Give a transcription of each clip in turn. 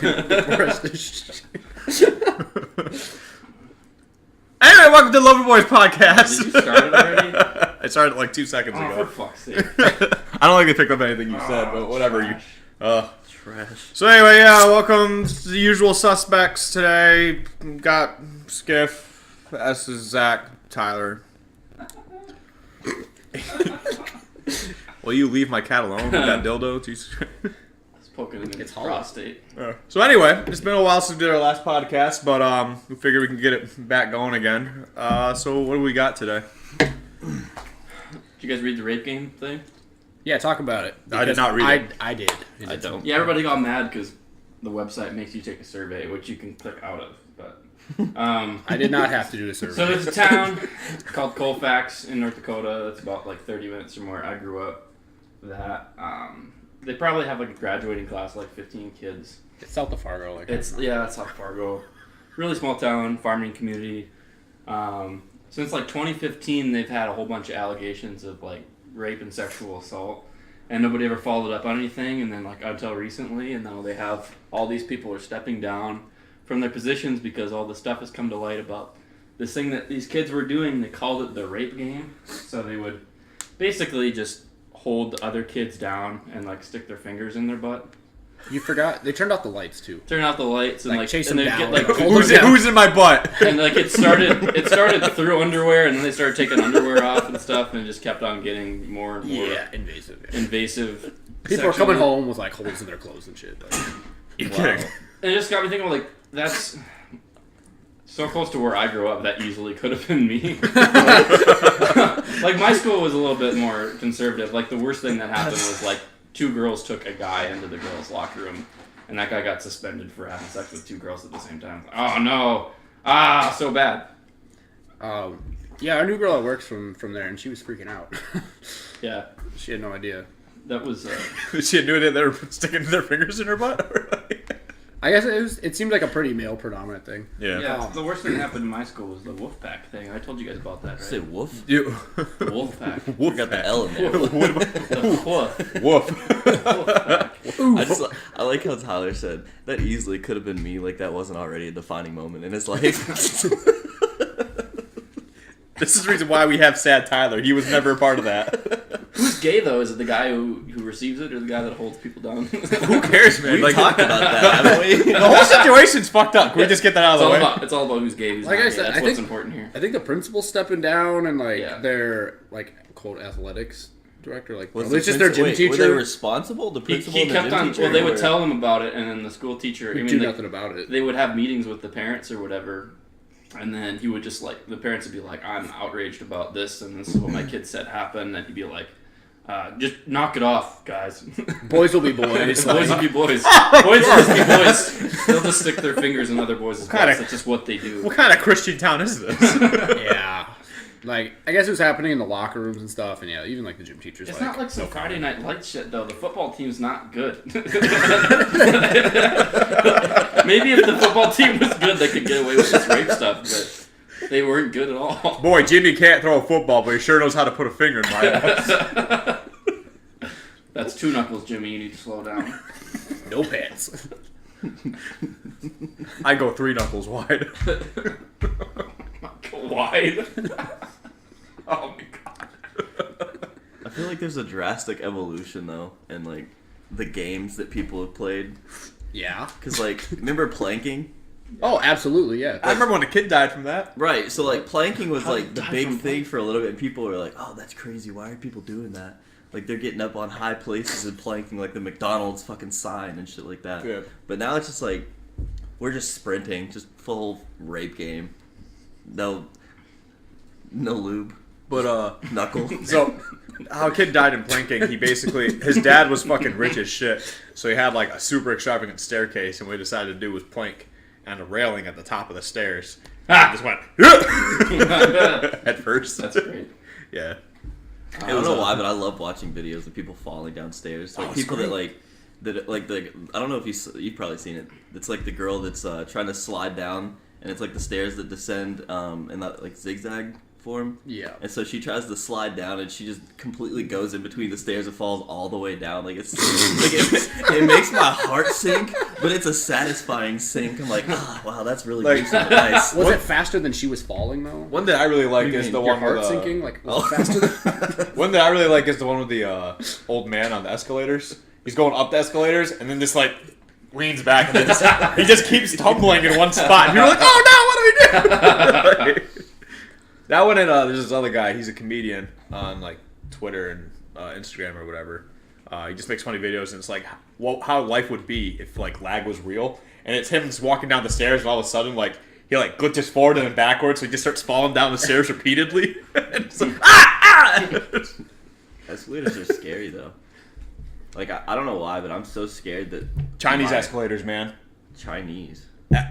Anyway, welcome to the Loafer Boys Podcast. Did you start it already? I started like 2 seconds ago. For fuck's sake. I don't think they picked up anything you said, but whatever. Trash. Trash. So anyway, yeah, welcome to the usual suspects today. Got Skiff, this is Zach, Tyler. Will you leave my cat alone with that dildo? Jesus. It's poking in its prostate. So anyway, it's been a while since we did our last podcast, but we figured we can get it back going again. So what do we got today? Did you guys read the rape game thing? Yeah, talk about it. I did not read it. I did. I don't. Yeah, everybody got mad because the website makes you take a survey, which you can click out of. But I did not have to do a survey. So there's a town called Colfax in North Dakota. That's about like 30 minutes from where I grew up. They probably have like a graduating class, like 15 kids. It's south of Fargo. It's South Fargo. Really small town, farming community. Since like 2015, they've had a whole bunch of allegations of like rape and sexual assault, and nobody ever followed up on anything. And then like until recently, and now they have all these people are stepping down from their positions because all the stuff has come to light about this thing that these kids were doing. They called it the rape game. So they would basically just hold the other kids down and like stick their fingers in their butt. You forgot they turned off the lights too. Turn out the lights and like chase and them they'd down. get like who's in my butt? And like it started through underwear, and then they started taking underwear off and stuff, and it just kept on getting more and more invasive. People are coming home with like holes in their clothes and shit. Like, You're kidding. And it just got me thinking, like, that's so close to where I grew up. That easily could have been me. Like my school was a little bit more conservative. Like the worst thing that happened was like 2 girls took a guy into the girls' locker room, and that guy got suspended for having sex with 2 girls at the same time. Oh no! So bad. Yeah, our new girl that works from there, and she was freaking out. Yeah, she had no idea. That was. She knew that they were sticking their fingers in her butt. I guess it seemed like a pretty male predominant thing. Yeah. The worst thing that happened in my school was the wolf pack thing. I told you guys about that, right? Say wolf? You. Wolf pack. Wolf got the L in there. The woof. Woof. I like how Tyler said that easily could have been me. Like that wasn't already a defining moment in his life. This is the reason why we have sad Tyler. He was never a part of that. Who's gay though? Is it the guy who receives it, or the guy that holds people down? Who cares, man? We talked about that, haven't we? The whole situation's fucked up. Can we just get that out of the way? It's all about who's gay, who's Like not I gay. said, That's what's important here. I think the principal's stepping down, and their like quote athletics director, like it's just their gym teacher. Were they responsible? The principal He and the kept gym on. teacher? Well, they would tell him about it, and then the school teacher. do nothing about it. They would have meetings with the parents or whatever. And then he would just like, the parents would be like, I'm outraged about this, and this is what my kid said happened. And he'd be like, just knock it off, guys. Boys will be boys. Boys will be boys. Boys will just be boys. They'll just stick their fingers in other boys' butts. That's just what they do. What kind of Christian town is this? Yeah. Like, I guess it was happening in the locker rooms and stuff, and yeah, even like the gym teachers. It's not like some Friday Night Lights shit, though. The football team's not good. Maybe if the football team was good, they could get away with this rape stuff, but they weren't good at all. Boy, Jimmy can't throw a football, but he sure knows how to put a finger in my ass. That's 2 knuckles, Jimmy. You need to slow down. No pants. I go 3 knuckles wide. Wide? Oh my god. I feel like there's a drastic evolution, though, in, like, the games that people have played. Yeah. Because, like, remember planking? Oh, absolutely, yeah. I remember when a kid died from that. Right, so, like, planking was, like, the big thing planking? for a little bit, and people were like, oh, that's crazy, why are people doing that? Like, they're getting up on high places and planking, like, the McDonald's fucking sign and shit like that. Yeah. But now it's just, like, we're just sprinting, just full rape game. No lube. But, Knuckle. so, how a kid died in planking, he basically, his dad was fucking rich as shit, so he had, like, a super extravagant staircase, and what he decided to do was plank on a railing at the top of the stairs. Just went, at first. That's great. Yeah. I don't know why, but I love watching videos of people falling downstairs. Like people that I don't know if you've probably seen it. It's like the girl that's trying to slide down, and it's like the stairs that descend in that like zigzag platform. Yeah. And so she tries to slide down, and she just completely goes in between the stairs and falls all the way down. Like it's like it makes my heart sink, but it's a satisfying sink. I'm like, wow, that's really nice. Was it faster than she was falling though? One that I really like is the Your one heart with sinking like faster than. one that I really like is the one with the old man on the escalators. He's going up the escalators and then just like leans back and then he just keeps tumbling in one spot. And you're like, oh no, what do we do? That one and there's this other guy. He's a comedian on like Twitter and Instagram or whatever. He just makes funny videos and it's like how life would be if like lag was real. And it's him just walking down the stairs and all of a sudden like he like glitches forward and then backwards, so he just starts falling down the stairs repeatedly. And it's like, Escalators are scary though. Like I don't know why, but I'm so scared that Chinese escalators, man. Chinese.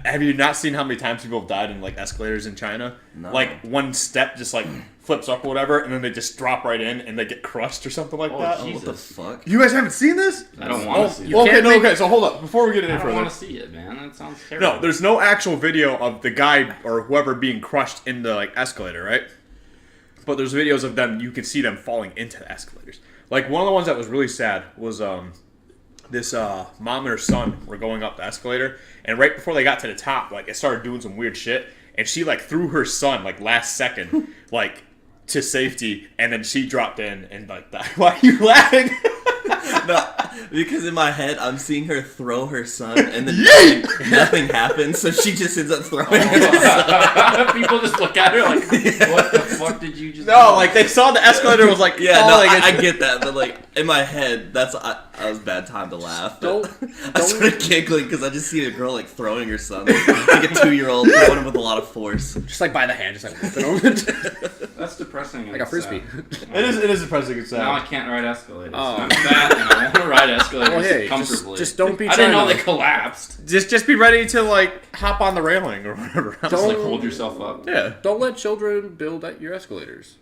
Have you not seen how many times people have died in like escalators in China? No. Like one step just like flips up or whatever, and then they just drop right in and they get crushed or something like that. Oh, what the fuck? You guys haven't seen this? I don't want to see it. Okay, so hold up. Before we get any I don't further. want to see it, man. That sounds terrible. No, there's no actual video of the guy or whoever being crushed in the like escalator, right? But there's videos of them. You can see them falling into the escalators. Like one of the ones that was really sad was this mom and her son were going up the escalator, and right before they got to the top, like it started doing some weird shit, and she like threw her son like last second like to safety, and then she dropped in and like died. Why are you laughing? No, because in my head I'm seeing her throw her son, and then nothing happens, so she just ends up throwing her son. People just look at her like, what the fuck did you just do? Like they saw the escalator was like I get that, but like in my head, that was a bad time to laugh. I started giggling because I just see a girl like throwing her son, like a 2-year-old throwing him with a lot of force, just like by the hand, just like whipping him. That's depressing. Like a frisbee. It is depressing and sad. Now I can't ride escalators. I'm fat and I want to ride escalators comfortably. Just don't be. I didn't know they collapsed. Just be ready to like hop on the railing or whatever. Just like hold yourself up. Yeah. Don't let children build at your escalators.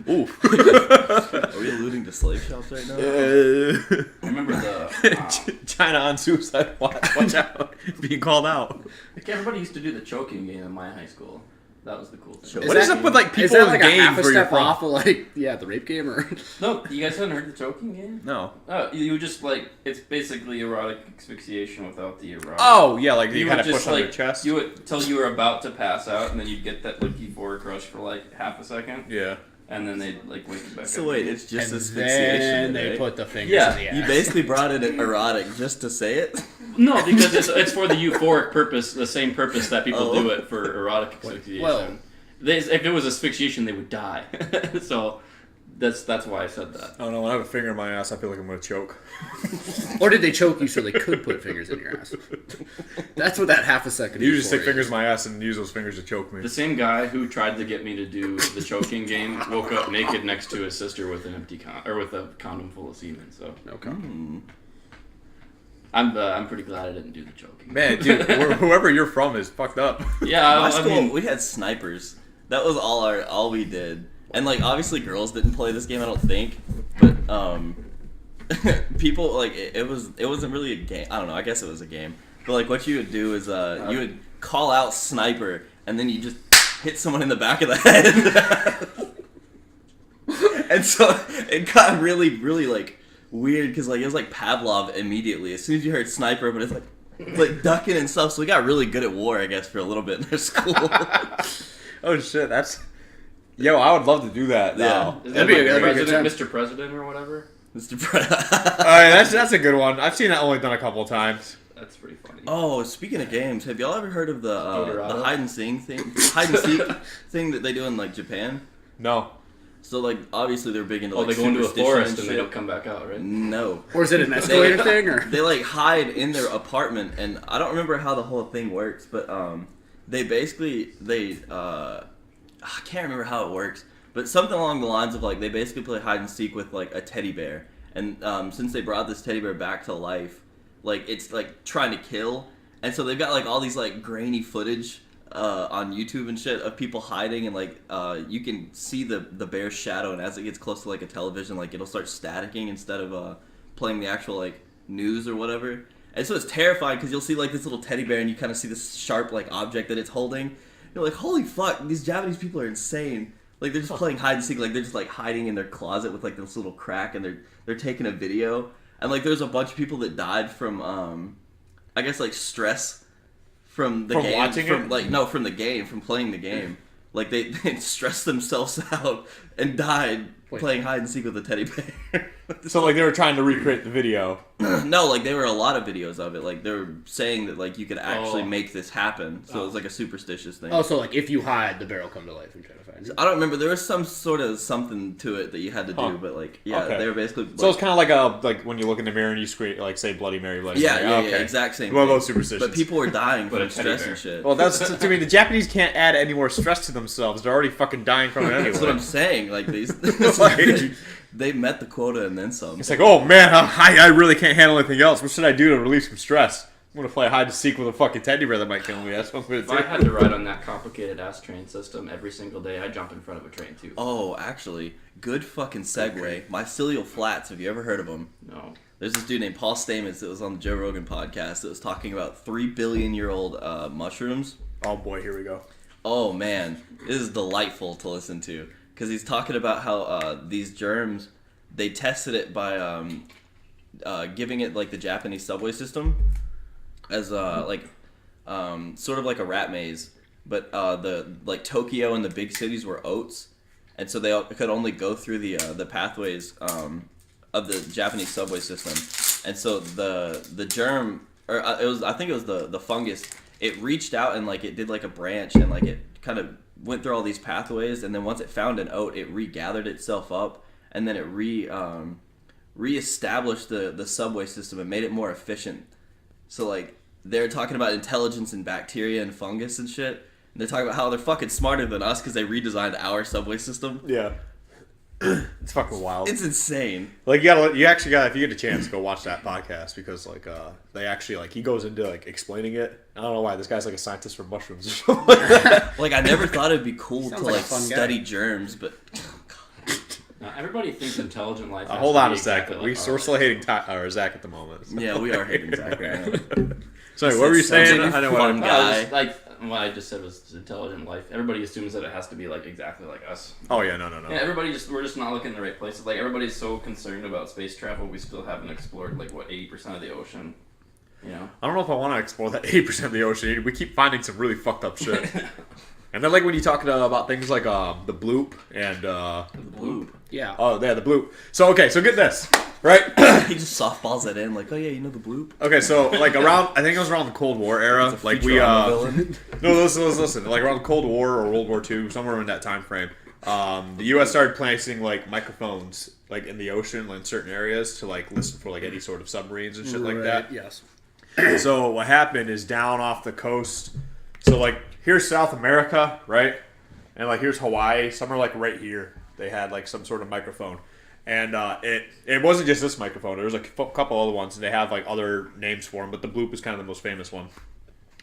Ooh. Are we alluding to slave shops right now? I remember the China on suicide watch. Watch out. Being called out. everybody used to do the choking game in my high school. That was the cool thing. What is up with like people is that in like games a half a where you're step from? off of like the rape game or? No, you guys haven't heard the choking game? No. Oh, you just like it's basically erotic asphyxiation without the erotic. Oh yeah, like you you kind would of just push on like your chest. you would till you were about to pass out, and then you'd get that like euphoric rush for like half a second, Yeah. and then they'd like wake you back So up. wait, it's just And asphyxiation. then they right? put the fingers Yeah, in the ass. You basically brought it erotic just to say it. No, because it's for the euphoric purpose, the same purpose that people do it for erotic asphyxiation. Well- if it was asphyxiation, they would die. So that's why I said that. I don't know. When I have a finger in my ass, I feel like I'm gonna choke. Or did they choke you so they could put fingers in your ass? That's what that half a second. You just stick euphoria fingers is. in my ass and use those fingers to choke me. The same guy who tried to get me to do the choking game woke up naked next to his sister with an empty with a condom full of semen. So No comment. I'm pretty glad I didn't do the choking. Man, dude, whoever you're from is fucked up. Yeah, My I school, mean, we had snipers. That was all we did. And like obviously girls didn't play this game, I don't think. But people like it wasn't really a game. I don't know. I guess it was a game. But like what you would do is you would call out sniper, and then you just hit someone in the back of the head. And so it got really like weird because like it was like Pavlov immediately as soon as you heard sniper, but it's like ducking and stuff. So we got really good at war, I guess, for a little bit in their school. Oh shit, that's. Yo, I would love to do that now. is That'd that be a like good President, time. Mr. President or whatever? Mr. That's a good one. I've seen that only done a couple of times. That's pretty funny. Oh, speaking of games, have y'all ever heard of the Dorado? hide and seek thing that they do in like Japan? No. So like obviously they're big into Oh, like they go into a superstition forest and they shit. don't come back out, right? No. Or is it an escalator thing? Or They like hide in their apartment, and I don't remember how the whole thing works, but they basically I can't remember how it works, but something along the lines of like they basically play hide and seek with like a teddy bear, and since they brought this teddy bear back to life, like it's like trying to kill, and so they've got like all these like grainy footage on YouTube and shit of people hiding, and like you can see the bear's shadow, and as it gets close to like a television, like it'll start staticking instead of playing the actual like news or whatever. And so it's terrifying because you'll see like this little teddy bear, and you kind of see this sharp like object that it's holding, You're like, holy fuck, these Japanese people are insane. Like, they're just playing hide and seek. Like, they're just, like, hiding in their closet with, like, this little crack, and they're taking a video. And, like, there's a bunch of people that died from, I guess, like, stress from the game. Watching from it? Like, no, from the game, from playing the game. Like, they stressed themselves out and died playing hide and seek with a teddy bear. So, like, they were trying to recreate the video. No, like, there were a lot of videos of it. Like, they were saying that, like, you could actually make this happen. So it was, like, a superstitious thing. Oh, so, like, if you hide, the bear will come to life and try to find you. I don't remember. There was some sort of something to it that you had to do, but, like, yeah, Okay. they were basically... Like, So it's kind of like when you look in the mirror and you scream, like, say Bloody Mary, Bloody Mary. yeah, exact same One of thing. those superstitions. But people were dying from a teddy stress bear. and shit. Well, that's, I mean, the Japanese can't add any more stress to themselves. They're already fucking dying from it anyway. That's what I'm saying. Like, these... Like- they met the quota and then some. It's like, oh man, I really can't handle anything else. What should I do to relieve some stress? I'm gonna play hide and seek with a fucking teddy bear that might kill me. That's what I'm gonna If I do. had to ride on that complicated ass train system every single day, I'd jump in front of a train too. Oh, actually, good fucking segue. Mycelial flats, have you ever heard of them? No. There's this dude named Paul Stamets that was on the Joe Rogan podcast that was talking about 3 billion year old mushrooms. Oh boy, here we go. Oh man, this is delightful to listen to because he's talking about how these germs, they tested it by giving it like the Japanese subway system as sort of like a rat maze, but the like Tokyo and the big cities were oats, and so they could only go through the pathways of the Japanese subway system, and so the germ, or I think it was the fungus. It reached out and like it did like a branch and like it kind of went through all these pathways, and then once it found an oat, it regathered itself up, and then it reestablished the subway system and made it more efficient. So like they're talking about intelligence in bacteria and fungus and shit. And they're talking about how they're fucking smarter than us because they redesigned our subway system. Yeah. It's fucking wild. It's insane. Like you actually got, if you get a chance, go watch that podcast because like they actually like he goes into like explaining it. I don't know why this guy's like a scientist for mushrooms or something like that. Like I never thought it'd be cool to Sounds like a like fun study guy. germs, but Now, everybody thinks intelligent life. Has Hold to on be a sec. exactly We're like ours. still hating Zach at the moment. So. yeah, we are hating Zach right now. Sorry, what were you Sounds saying? like a I know fun what. guy. Like what I just said was intelligent life. Everybody assumes that it has to be like exactly like us. Oh yeah, no. Yeah, we're just not looking in the right places. Like everybody's so concerned about space travel, we still haven't explored like what 80% of the ocean. You know. I don't know if I want to explore that 80% of the ocean. We keep finding some really fucked up shit. And then like when you talk about things like the bloop and The bloop. Yeah. oh yeah, the bloop. So okay, so get this, right? He just softballs it in, like, oh yeah, you know the bloop. Okay, so like around, I think it was around the Cold War era. It's a Like we Futurama villain. no, listen. Like around the Cold War or World War II, somewhere in that time frame, the U.S. started placing like microphones like in the ocean, like, in certain areas to like listen for like any sort of submarines and shit like that. Yes. So what happened is down off the coast. So like here's South America, right? And like here's Hawaii. Somewhere like right here, they had like some sort of microphone, and it wasn't just this microphone. There was like a couple other ones, and they have like other names for them. But the bloop is kind of the most famous one.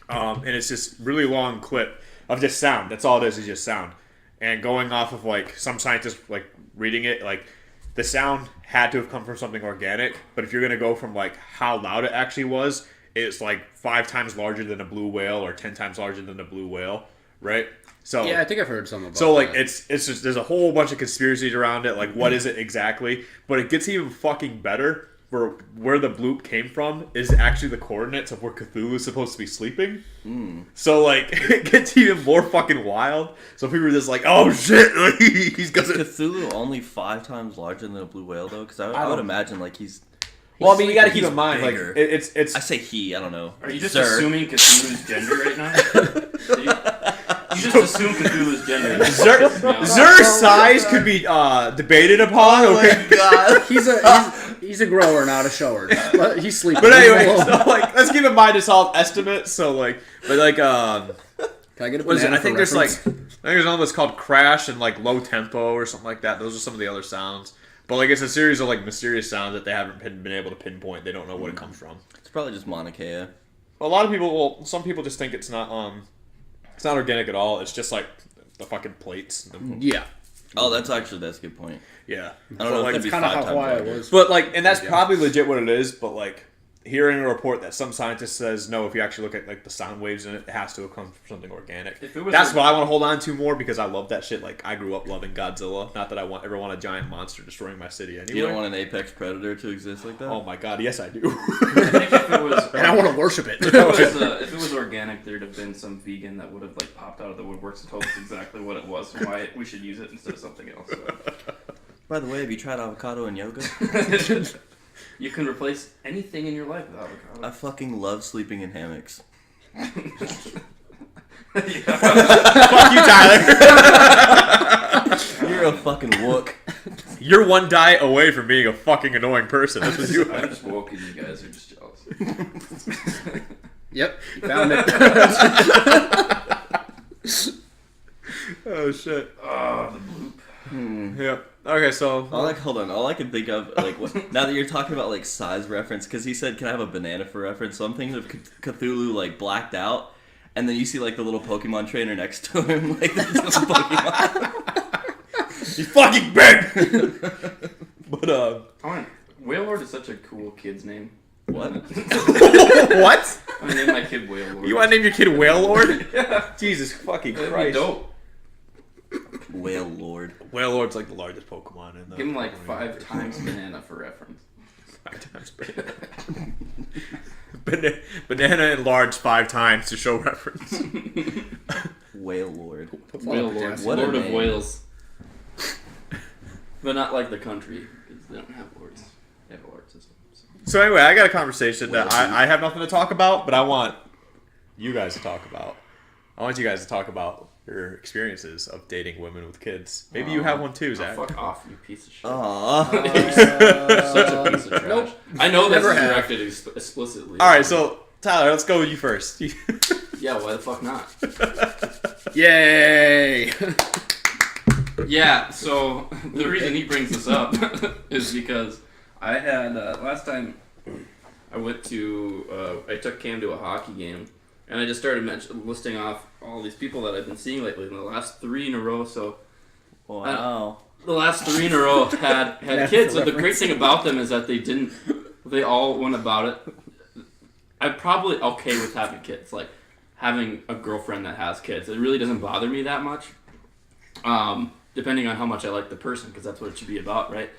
And it's this really long clip of just sound. That's all it is just sound. And going off of like some scientists like reading it, like the sound had to have come from something organic. But if you're gonna go from like how loud it actually was, it's like 5 times larger than a blue whale or 10 times larger than a blue whale, right? So Yeah, I think I've heard some about so like that. it's just there's a whole bunch of conspiracies around it. Like what is it exactly? But it gets even fucking better. For where the bloop came from is actually the coordinates of where Cthulhu is supposed to be sleeping. So like it gets even more fucking wild. So people are just like, oh shit, he's Is gonna. Cthulhu only 5 times larger than a blue whale though? Because I would imagine like he's. Well, I mean, you got to keep He's in mind, like bigger. it's. I say he. I don't know. Are you just Sir. assuming Cthulhu's gender right now? You just assume Cthulhu's gender. Zer's size could be debated upon. Oh Okay. my god. He's a grower, not a shower. But he's sleeping. But Leave him anyway, alone. so like let's keep in mind it's all estimates. So like, but like Can I get a what is it? banana I think for there's like, reference? I think there's one that's called Crash and like Low Tempo or something like that. Those are some of the other sounds. But like it's a series of like mysterious sounds that they haven't been able to pinpoint. They don't know what it comes from. It's probably just Mauna Kea. A lot of people, well, some people just think it's not organic at all. It's just like the fucking plates. Yeah. Oh, that's a good point. Yeah. I don't know. Like, It could be Kind of 5 how times Hawaii larger. was. but like, and that's probably legit what it is. But like, hearing a report that some scientist says no, if you actually look at like the sound waves in it, it has to have come from something organic. That's what I want to hold on to more because I love that shit. Like I grew up loving Godzilla. Not that I ever want a giant monster destroying my city anyway. You don't want an apex predator to exist like that? Oh my god, yes I do. I think if it was, and I want to worship it. If it was organic, there'd have been some vegan that would have like popped out of the woodworks and told us exactly what it was and why we should use it instead of something else. So. By the way, have you tried avocado and yoga? You can replace anything in your life with avocado. I fucking love sleeping in hammocks. Fuck you, Tyler. You're a fucking wook. You're one die away from being a fucking annoying person. That's what you I'm just woke and you guys are just jealous. Yep, you found it. Oh shit. Oh, the bloop. Yeah. Okay, so Hold on. All I can think of, like, now that you're talking about like size reference, because he said, "Can I have a banana for reference?" So I'm thinking of Cthulhu like blacked out, and then you see like the little Pokemon trainer next to him, like the little Pokemon. he's fucking big. But Whale Lord is such a cool kid's name. What? What? I'm gonna name my kid Whale Lord. You want to name your kid Whale Lord? Yeah. Jesus fucking That'd be Christ. dope. Whale Lord. Whale Lord's like the largest Pokemon in the. Give him like 5 times banana for reference. 5 times banana enlarged 5 times to show reference. Whale Lord. Whale Lord. What a Lord of name. Wales. But not like the country, because they don't have lords. They have a lord system. So anyway, I got a conversation that I have nothing to talk about, but I want you guys to talk about. I want you guys to talk about your experiences of dating women with kids. Maybe you have one too, Zach. Fuck off, you piece of shit. Aww. Such a piece of trash. Nope. I know that's Never have. directed explicitly. Alright, so Tyler, let's go with you first. Yeah, why the fuck not? Yay! Yeah, so the reason he brings this up is because I had, last time I went to, I took Cam to a hockey game, and I just started listing off all these people that I've been seeing lately, in the last 3 in a row, so... Wow. The last 3 in a row had kids, so the great thing about them is that they all went about it. I'm probably okay with having kids, like, having a girlfriend that has kids. It really doesn't bother me that much. Depending on how much I like the person, because that's what it should be about, right?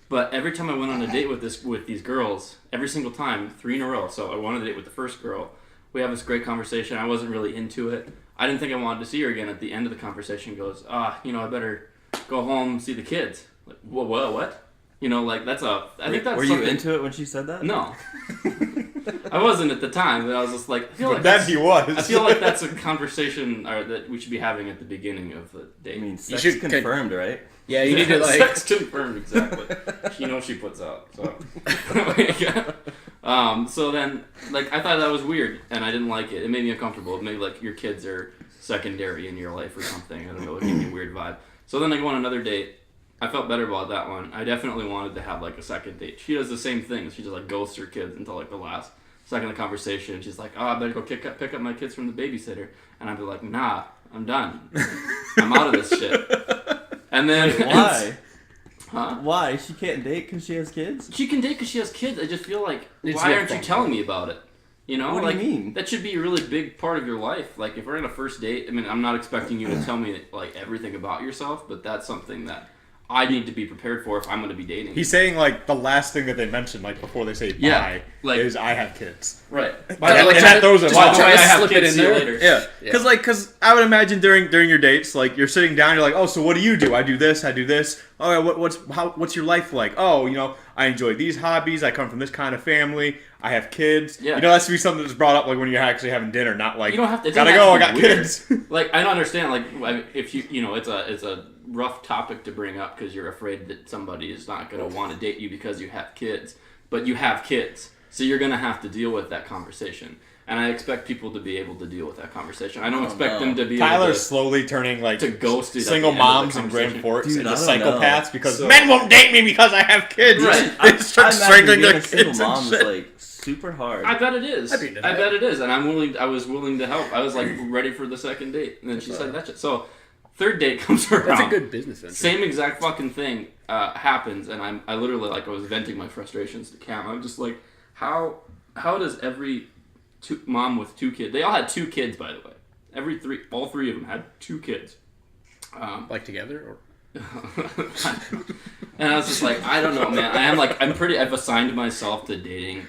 But every time I went on a date with these girls, every single time, 3 in a row. So I went on a date with the first girl. We have this great conversation. I wasn't really into it. I didn't think I wanted to see her again. At the end of the conversation, goes, I better go home and see the kids. Like, what? You know, like that's a. I think that's. Were you into it when she said that? No. I wasn't at the time, but I was just like, I feel like Then he was. I feel like that's a conversation that we should be having at the beginning of the date. I mean, sex should confirmed, right? Yeah, you need to like. Sex confirmed, exactly. You know she puts out. So, so then, like, I thought that was weird, and I didn't like it. It made me uncomfortable. It made like your kids are secondary in your life or something. I don't know. It gave me a weird vibe. So then I go on another date. I felt better about that one. I definitely wanted to have like a second date. She does the same thing. She just like ghosts her kids until like the last second of the conversation. She's like, I better go pick up my kids from the babysitter. And I'd be like, nah, I'm done. I'm out of this shit. And then Why? Huh? Why? She can't date because she has kids? She can date because she has kids. I just feel like, It's why your aren't you fault. telling me about it? You know, What do you like mean? that should be a really big part of your life. Like if we're on a first date, I mean, I'm not expecting you to tell me like everything about yourself, but that's something that I need to be prepared for if I'm going to be dating. He's saying like the last thing that they mention, like before they say bye, like- is I have kids. right. And that throws it By the off. way, I have slip it kids. in See you there. later. Yeah, Yeah. because I would imagine during your dates, like you're sitting down, you're like, oh, so what do you do? I do this. Oh, yeah, what's your life like? Oh, I enjoy these hobbies. I come from this kind of family. I have kids. Yeah. That's to be something that's brought up like when you're actually having dinner, not like You don't have to. It gotta doesn't go. I have got to be weird. kids. Like I don't understand. Like if it's a rough topic to bring up because you're afraid that somebody is not going to want to date you because you have kids, but you have kids, so you're going to have to deal with that conversation. And I expect people to be able to deal with that conversation. I don't expect them to be Tyler's able to, slowly turning like to ghost it at single the end of the moms in Grand conversation. Forks Dude, into I don't psychopaths because So- men won't date me because I have kids. Right. They start strangling their being a single kids mom and is shit. like super hard. I bet it is. I'd be into I that. bet it is, and I was willing to help. I was like ready for the second date, and then she said that's it. So third date comes around. That's a good business venture. Same exact fucking thing happens, and I literally I was venting my frustrations to Cam. I'm just like, how how does every mom with 2 kids? They all had 2 kids, by the way. All 3 of them had 2 kids. Like together, or? And I was just like, I don't know, man. I've assigned myself to dating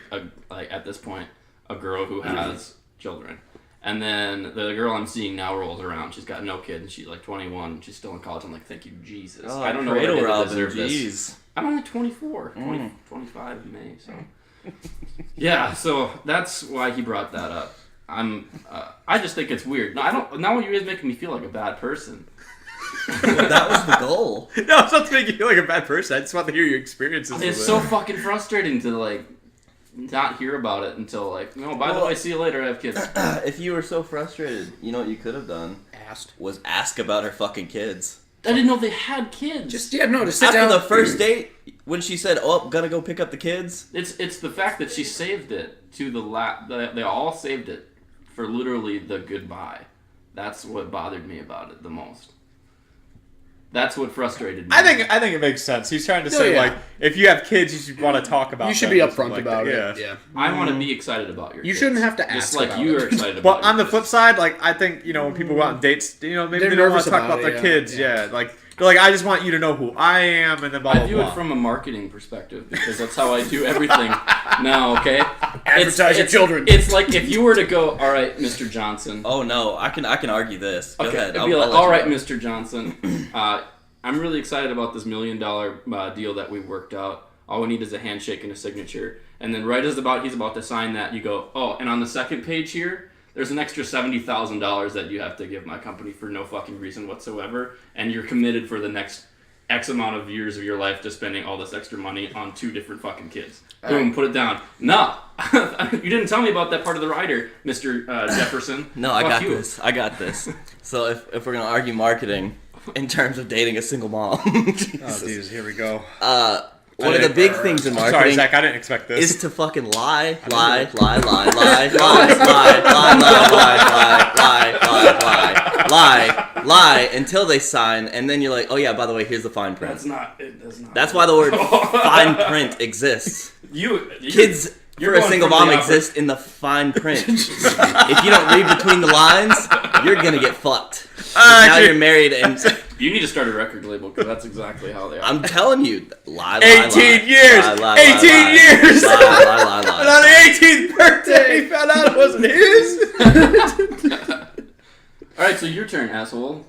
at this point a girl who has children. And then the girl I'm seeing now rolls around. She's got no kids, and she's like 21. She's still in college. I'm like, thank you, Jesus. Oh, I don't know what I did to deserve geez. this. I'm only 24, 25 in May, so. Yeah, so that's why he brought that up. I just think it's weird. No, now you guys making me feel like a bad person. That was the goal. No, it's not to make you feel like a bad person. I just want to hear your experiences. It's so fucking frustrating to like not hear about it until like, no, by the way, see you later, I have kids. If you were so frustrated, you know what you could have done? Was ask about her fucking kids. I didn't know they had kids. Just sit After down. the first date, when she said, "Oh, I'm gonna go pick up the kids," It's the fact that she saved it to they all saved it for literally the goodbye. That's what bothered me about it the most. That's what frustrated me. I think it makes sense. He's trying to say like, if you have kids, you should want to talk about. You should them be or upfront something like about that. it. Yeah. I want to be excited about your You kids. shouldn't have to ask just like about you it. are excited about. But on the your flip kids. side, like I think when people go out on dates, maybe They're they don't want nervous to talk about about it, their yeah. kids. Yeah, like they're like, I just want you to know who I am, and then blah blah I view blah. it from a marketing perspective because that's how I do everything now. Okay, Advertise your children. It's like if you were to go, all right, Mr. Johnson. Oh no, I can argue this. Go Okay, ahead. it'd be like, all right, Mr. Johnson. I'm really excited about this $1 million deal that we worked out. All we need is a handshake and a signature. And then right as he's about to sign that, you go, oh, and on the second page here, there's an extra $70,000 that you have to give my company for no fucking reason whatsoever. And you're committed for the next X amount of years of your life to spending all this extra money on 2 different fucking kids. Boom, put it down. No, you didn't tell me about that part of the rider, Mr. Jefferson. No, I got this. So if we're gonna argue marketing in terms of dating a single mom, Oh, Jesus, here we go. one of the big things in marketing. Sorry, Zach, I didn't expect this. Is to fucking lie until they sign, and then you're like, oh yeah, by the way, here's the fine print. It does not. That's why the word fine print exists. Kids for a single mom exist in the fine print. If you don't read between the lines, you're gonna get fucked. Now you're married and... You need to start a record label because that's exactly how they are. I'm telling you, 18 years! 18 years! And on the 18th birthday, he found out it wasn't his! Alright, so your turn, asshole.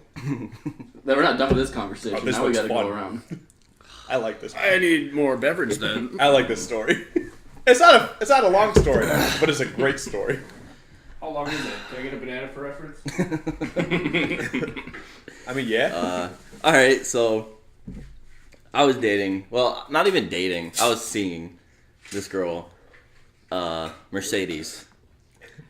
We're not done with this conversation. Oh, this now we one's gotta fun. go around. I like this one. I need more beverage then. I like this story. It's not a long story, but it's a great story. How long is it? Can I get a banana for reference? I mean, yeah. Alright, so I was dating. Well, not even dating. I was seeing this girl, Mercedes.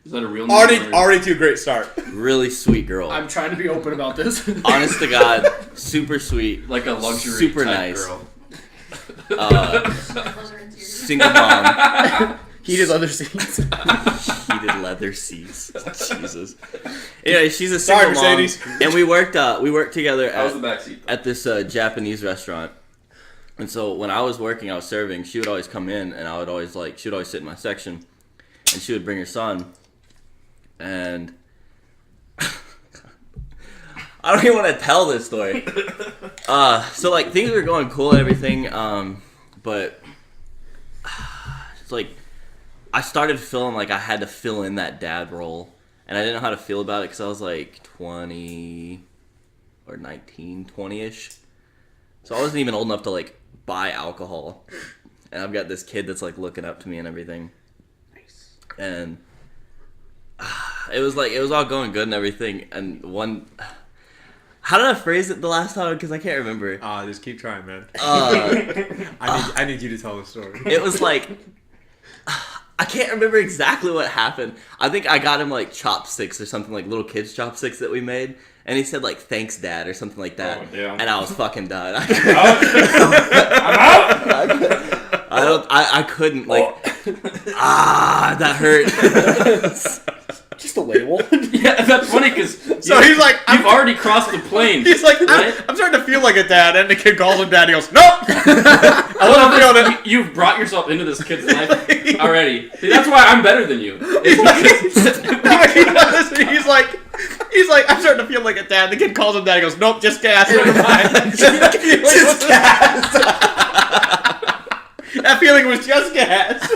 Is that a real name? Already to a great start. Really sweet girl. I'm trying to be open about this. Honest to God, super sweet. Like a luxury super type nice. girl. Single mom. Heated leather seats. Heated leather seats. Jesus. Anyway, she's a single mom, Mercedes. and we worked together That was the backseat. at this Japanese restaurant. And so when I was working, I was serving. She would always come in, and she would always sit in my section, and she would bring her son, and I don't even want to tell this story. So like things were going cool and everything, but it's like I started feeling like I had to fill in that dad role, and I didn't know how to feel about it because I was like 20 or 19, 20-ish. So I wasn't even old enough to like buy alcohol, and I've got this kid that's like looking up to me and everything. Nice. And it was all going good and everything, and how did I phrase it the last time? Because I can't remember. Just keep trying, man. I need you to tell the story. It was like, I can't remember exactly what happened. I think I got him like chopsticks or something, like little kids chopsticks that we made. And he said like, thanks dad, or something like that. Oh, damn. And I was fucking done. I'm out! I couldn't like, that hurt. the label. Yeah, that's funny because So he's like, you've already crossed the plane. He's like, right? I'm starting to feel like a dad, and the kid calls him dad. He goes, nope. I want to feel it. You've brought yourself into this kid's life already. See, that's why I'm better than you. He's like, I'm starting to feel like a dad. The kid calls him dad. He goes, nope, just gas. Never mind. Just gas. That feeling was just gas.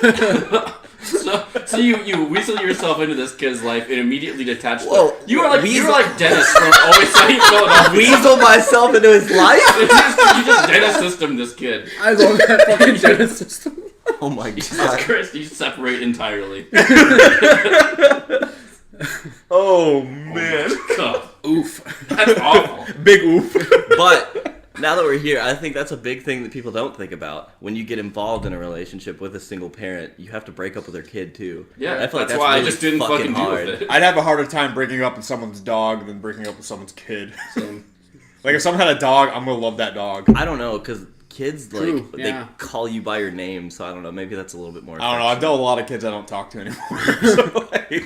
So you weasel yourself into this kid's life and immediately detach them. Whoa, You were like Dennis from Always Sunny in Philadelphia. Weasel myself into his life? You just Dennis system this kid. I love that fucking Dennis system. Oh my Jesus god. Christ, you separate entirely. Oh man. God. Oof. That's awful. Big oof. But now that we're here, I think that's a big thing that people don't think about. When you get involved in a relationship with a single parent, you have to break up with their kid too. Yeah, I feel like that's why really I just didn't fucking deal with it. I'd have a harder time breaking up with someone's dog than breaking up with someone's kid. Like if someone had a dog, I'm gonna love that dog. I don't know, because kids, True, like, yeah. they call you by your name, so I don't know, maybe that's a little bit more I don't know. I've dealt with a lot of kids I don't talk to anymore. So, like,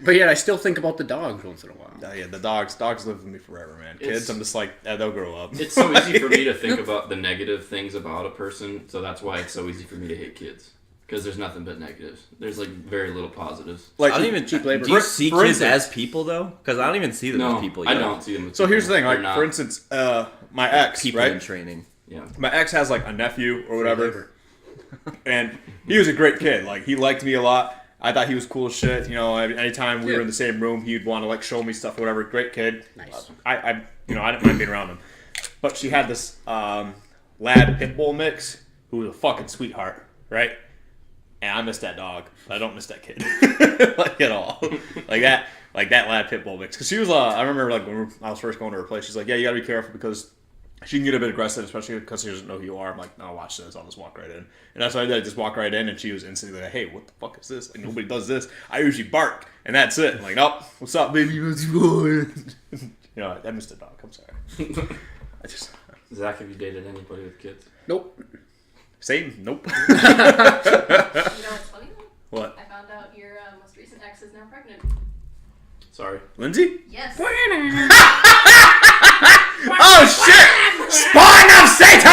But yet, I still think about the dogs once in a while. yeah, the dogs live with me forever, man. Kids, I'm just like, they'll grow up. It's so easy for me to think about the negative things about a person, so that's why it's so easy for me to hate kids. Because there's nothing but negatives. There's like very little positives. Like I don't even cheap labor. Do you see For kids instance- as people though? Because I don't even see them No, as people. I yet. don't see them as So here's the thing, They're like not. for instance, my ex, People right? in training. Yeah. My ex has like a nephew or whatever, and he was a great kid. Like he liked me a lot. I thought he was cool as shit. You know, anytime we were in the same room, he'd want to like show me stuff, or whatever. Great kid. Nice. I didn't mind being around him. But she had this lab pit bull mix who was a fucking sweetheart, right? And I miss that dog, but I don't miss that kid like at all. Like that lab pit bull mix. Because she was, I remember like when I was first going to her place, she's like, yeah, you gotta be careful because she can get a bit aggressive, especially because she doesn't know who you are. I'm like, no, watch this. I'll just walk right in. And that's what I did. I just walk right in, and she was instantly like, hey, what the fuck is this? Like, nobody does this. I usually bark, and that's it. I'm like, nope, what's up, baby? What's going? You know, I missed the dog. I'm sorry. Zach, have you dated anybody with kids? Nope. Satan? Nope. You know what's funny though? What? I found out your most recent ex is now pregnant. Sorry. Lindsay? Yes. Oh shit! Spawn of Satan!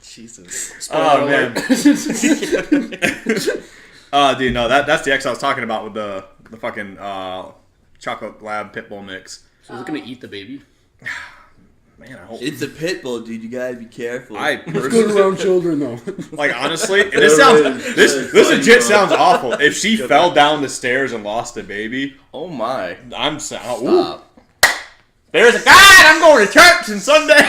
Jesus. Oh man. Dude, no, that's the ex I was talking about with the fucking chocolate lab pit bull mix. So is it gonna eat the baby? Man, I hope. It's a pit bull, dude. You gotta be careful. It's good around children though. Like honestly, and this legit sounds awful. If she fell down the stairs and lost a baby, Oh my. I'm saying, Stop. there's a God. I'm going to church on Sunday.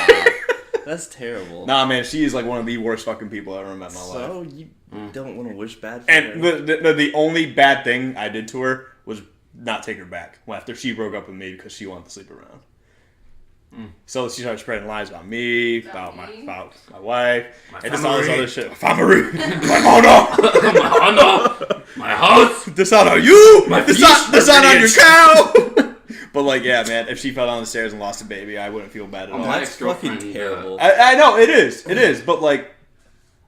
That's terrible. Nah, man, she is like one of the worst fucking people I ever met in my life. So you don't want to wish bad for And her. the only bad thing I did to her was not take her back after she broke up with me because she wanted to sleep around. So she started spreading lies about me, about my wife, and just all this other shit. My family, my honor, My house! dishonor you, My dishonor your bitch. cow. But like, yeah, man, if she fell down the stairs and lost a baby, I wouldn't feel bad at all. my That's fucking ex-girlfriend, terrible. I know it is, but like,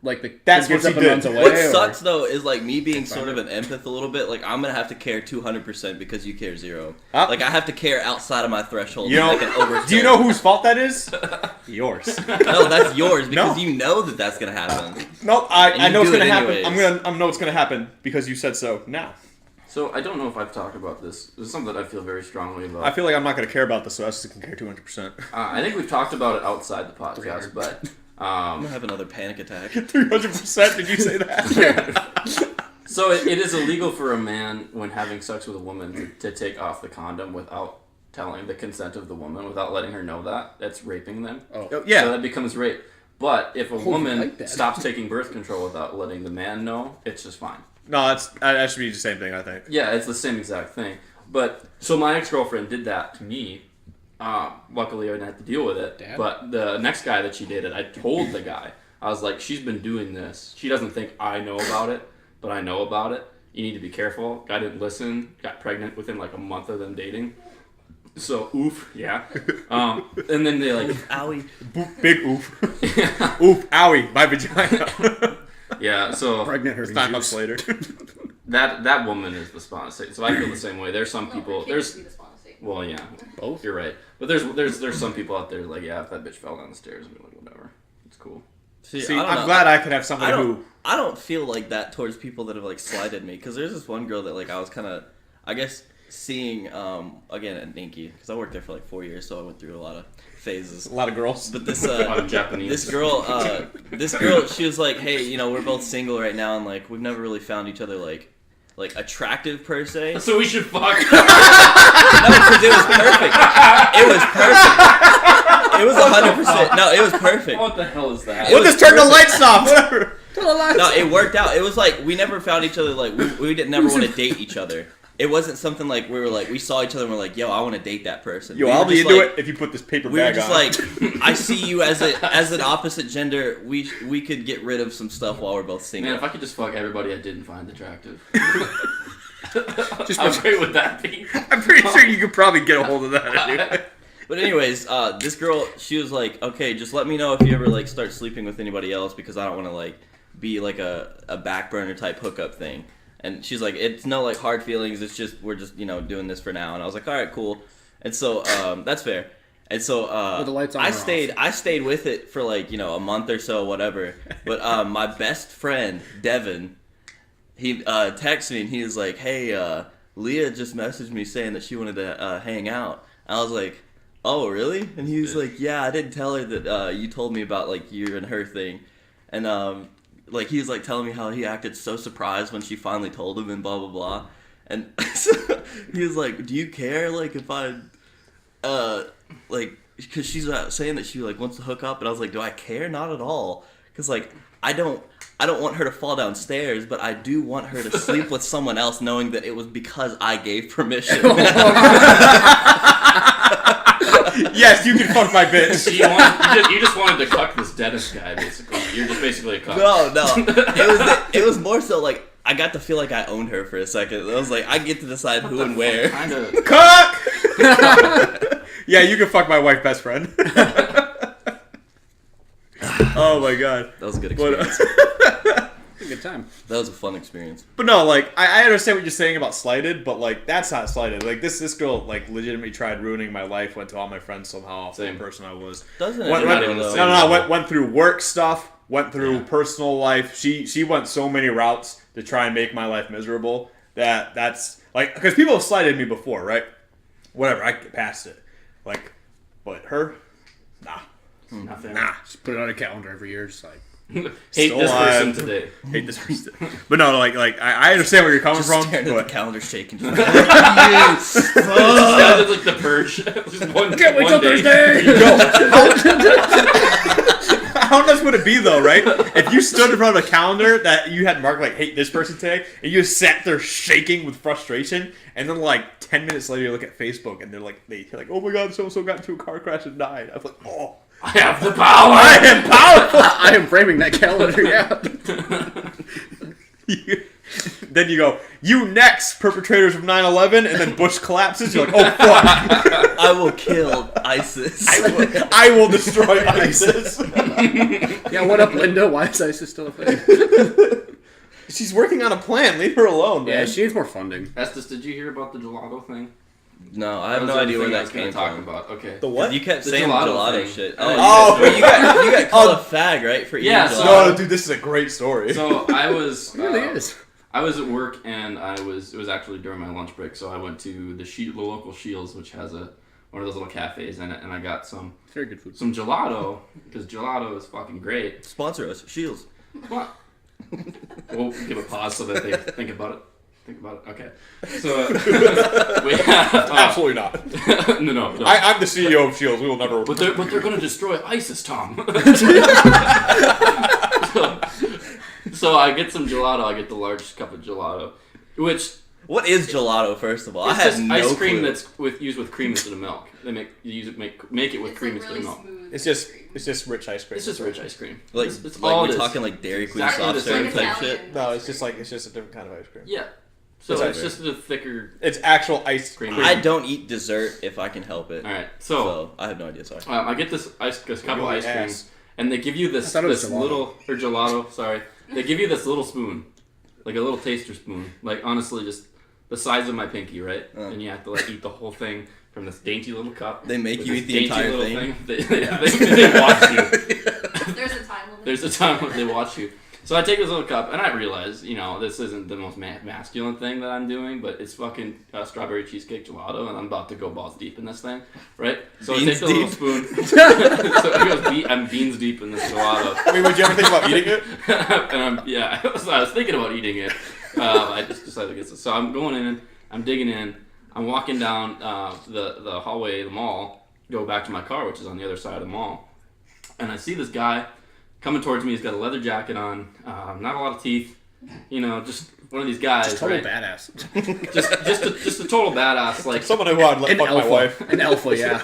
Like the That's kid gets what up she and runs did. away. What or- sucks though is like me being sort of an empath a little bit. Like I'm gonna have to care 200% because you care 0. Like I have to care outside of my threshold. you know, like an overkill. do you know whose fault that is? Yours. No, that's yours because No. you know that that's gonna happen. No, And I you know it's do gonna it happen. anyways. I know it's gonna happen because you said so. Now. So I don't know if I've talked about this. This is something that I feel very strongly about. I feel like I'm not gonna care about this, so I just can care 200%. I think we've talked about it outside the podcast, but I'm gonna have another panic attack. 300%? Did you say that? so it is illegal for a man when having sex with a woman to take off the condom without telling the consent of the woman, without letting her know that. That's raping them. Oh. Yeah. So that becomes rape. But if a woman like that. stops taking birth control without letting the man know, it's just fine. No, that should be the same thing, I think. Yeah, it's the same exact thing. But so my ex-girlfriend did that to me. Luckily, I didn't have to deal with it. Dad? But the next guy that she dated, I told the guy, I was like, she's been doing this. She doesn't think I know about it, but I know about it. You need to be careful. Guy didn't listen. Got pregnant within like a month of them dating. So, oof, yeah. And then they like... Owie. Big oof. Oof, owie, my vagina. Yeah, so... Pregnant herpes 5 juice. months later. that woman is the spawn of Satan. So I feel the same way. There's some people. There's well, yeah, both. You're right. But there's some people out there like, yeah, if that bitch fell down the stairs, I'd be like, whatever, it's cool. See, I'm glad I could have somebody who. I don't feel like that towards people that have like slighted me, because there's this one girl that like I was kind of, I guess, seeing again at Ninky, because I worked there for like 4 years, so I went through a lot of phases. A lot of girls. But this A lot of Japanese. this girl, she was like, hey, you know, we're both single right now, and like we've never really found each other like attractive per se. So we should fuck. No, because it was perfect. It was perfect. It was 100%. No, it was perfect. What the hell is that? We'll just turn the lights off. Whatever. No, it worked out. It was like we never found each other. Like we didn't never want to date each other. It wasn't something like we were like we saw each other and we're like, yo, I want to date that person. Yo, I'll be into it if you put this paper bag on. We were just like, I see you as an opposite gender. We could get rid of some stuff while we're both single. Man, if I could just fuck everybody I didn't find attractive. How great would that be? I'm pretty sure you could probably get a hold of that. Anyway. But anyways, this girl, she was like, okay, just let me know if you ever like start sleeping with anybody else, because I don't want to like be like a back burner type hookup thing. And she's like, it's no like hard feelings. It's just we're just doing this for now. And I was like, all right, cool. And so that's fair. And so the lights on I stayed with it for like a month or so, whatever. But my best friend Devin, he texted me and he was like, hey, Leah just messaged me saying that she wanted to hang out. And I was like, oh really? And he was like, yeah, I didn't tell her that you told me about like you and her thing. And like he was like telling me how he acted so surprised when she finally told him and blah blah blah. And so he was like, do you care like if I like, because she's saying that she like wants to hook up, and I was like, do I care? Not at all, because like I don't want her to fall downstairs, but I do want her to sleep with someone else, knowing that it was because I gave permission. Yes, you can fuck my bitch. You just wanted to cuck this Dennis guy, basically. You're just basically a cuck. No. It was more so like I got to feel like I owned her for a second. I was like, I get to decide who and where. Cuck! Yeah, you can fuck my wife best friend. Oh my god. That was a good experience. A good time. That was a fun experience. But no, like I understand what you're saying about slighted, but like that's not slighted. Like this girl like legitimately tried ruining my life. Went to all my friends somehow. Same person I was. Doesn't it? Went through work stuff. Went through personal life. She went so many routes to try and make my life miserable. That's like, because people have slighted me before, right? Whatever, I get past it. Like, but her, nah, nothing. Nah. Just put it on a calendar every year. Just like. Hate this person today. Hate this person. But no, like I understand where you're coming from. Staring at the calendar shaking. Sounded like the purge. Just one, can't wait till day. Thursday. How nuts would it be though, right? If you stood in front of a calendar that you had marked like hate this person today, and you just sat there shaking with frustration, and then like 10 minutes later you look at Facebook and they're like, oh my god, so and so got into a car crash and died. I was like, oh. I have the power! I am powerful! I am framing that calendar, yeah. Then you go, you next, perpetrators of 9/11, and then Bush collapses. You're like, oh fuck! I will kill ISIS. I will destroy ISIS. Yeah, what up, Linda? Why is ISIS still a thing? She's working on a plan. Leave her alone, man. Yeah, she needs more funding. Estes, did you hear about the gelato thing? No, I have no idea where that came from. About. Okay. The what? You kept the saying gelato thing. shit. Oh, you got called a fag, right? For eating gelato. No, dude, this is a great story. So I was. It really is. I was at work and it was actually during my lunch break, so I went to the local Shields, which has one of those little cafes in it, and I got some very good food. Some gelato, because gelato is fucking great. Sponsor us, Shields. What? We'll give a pause so that they think about it. Think about it. Okay. So absolutely not. No. I'm the CEO of Shields. We will never. But they're going to destroy ISIS, Tom. So I get some gelato. I get the large cup of gelato, which. What is gelato? First of all, it's I have just no ice cream clue. that's used with cream instead of milk. They make it with cream instead of milk. It's just rich ice cream. It's just rich ice cream. Like, it's like all we're it talking is. like Dairy Queen Exactly soft the same serve type thing. shit. No, it's just a different kind of ice cream. Yeah. So It's it's just a thicker. It's actual ice cream. I don't eat dessert if I can help it. All right. So I have no idea. Sorry. I get this cup of ice cream, ass. and they give you this I thought it was little gelato. Sorry, they give you this little spoon. like a little taster spoon, like honestly just the size of my pinky, right? And you have to like eat the whole thing from this dainty little cup. They make you eat the dainty entire little thing. They watch you. There's a time limit. There's a time when they watch you. So I take this little cup, and I realize, you know, this isn't the most masculine thing that I'm doing, but it's fucking strawberry cheesecake gelato, and I'm about to go balls deep in this thing, right? So Beans I take the little deep? spoon. So it goes, I'm beans deep in this gelato. I mean, would you ever think about eating it? And I was thinking about eating it. I just decided to get this. So I'm going in, I'm digging in, I'm walking down the hallway of the mall, go back to my car, which is on the other side of the mall, and I see this guy coming towards me. He's got a leather jacket on, not a lot of teeth, you know, just one of these guys, Just total right? badass. just a total badass, like Someone who would let fuck my wife. An alpha, yeah.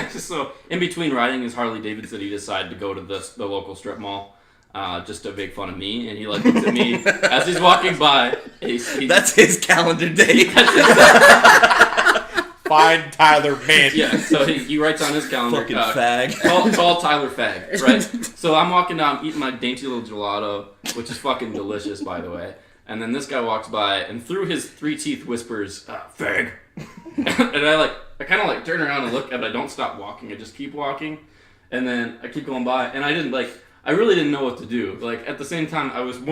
So in between riding his Harley Davidson, he decided to go to the local strip mall, just to make fun of me, and he like looks at me as he's walking by. That's his calendar day. Find Tyler, man. Yeah, so he writes on his calendar, Fucking fag. Call Tyler fag, right? So I'm walking down, eating my dainty little gelato, which is fucking delicious, by the way. And then this guy walks by, and through his 3 teeth whispers, fag. And I kind of like turn around and look, and I don't stop walking. I just keep walking, and then I keep going by, and I really didn't know what to do. Like at the same time, I wasn't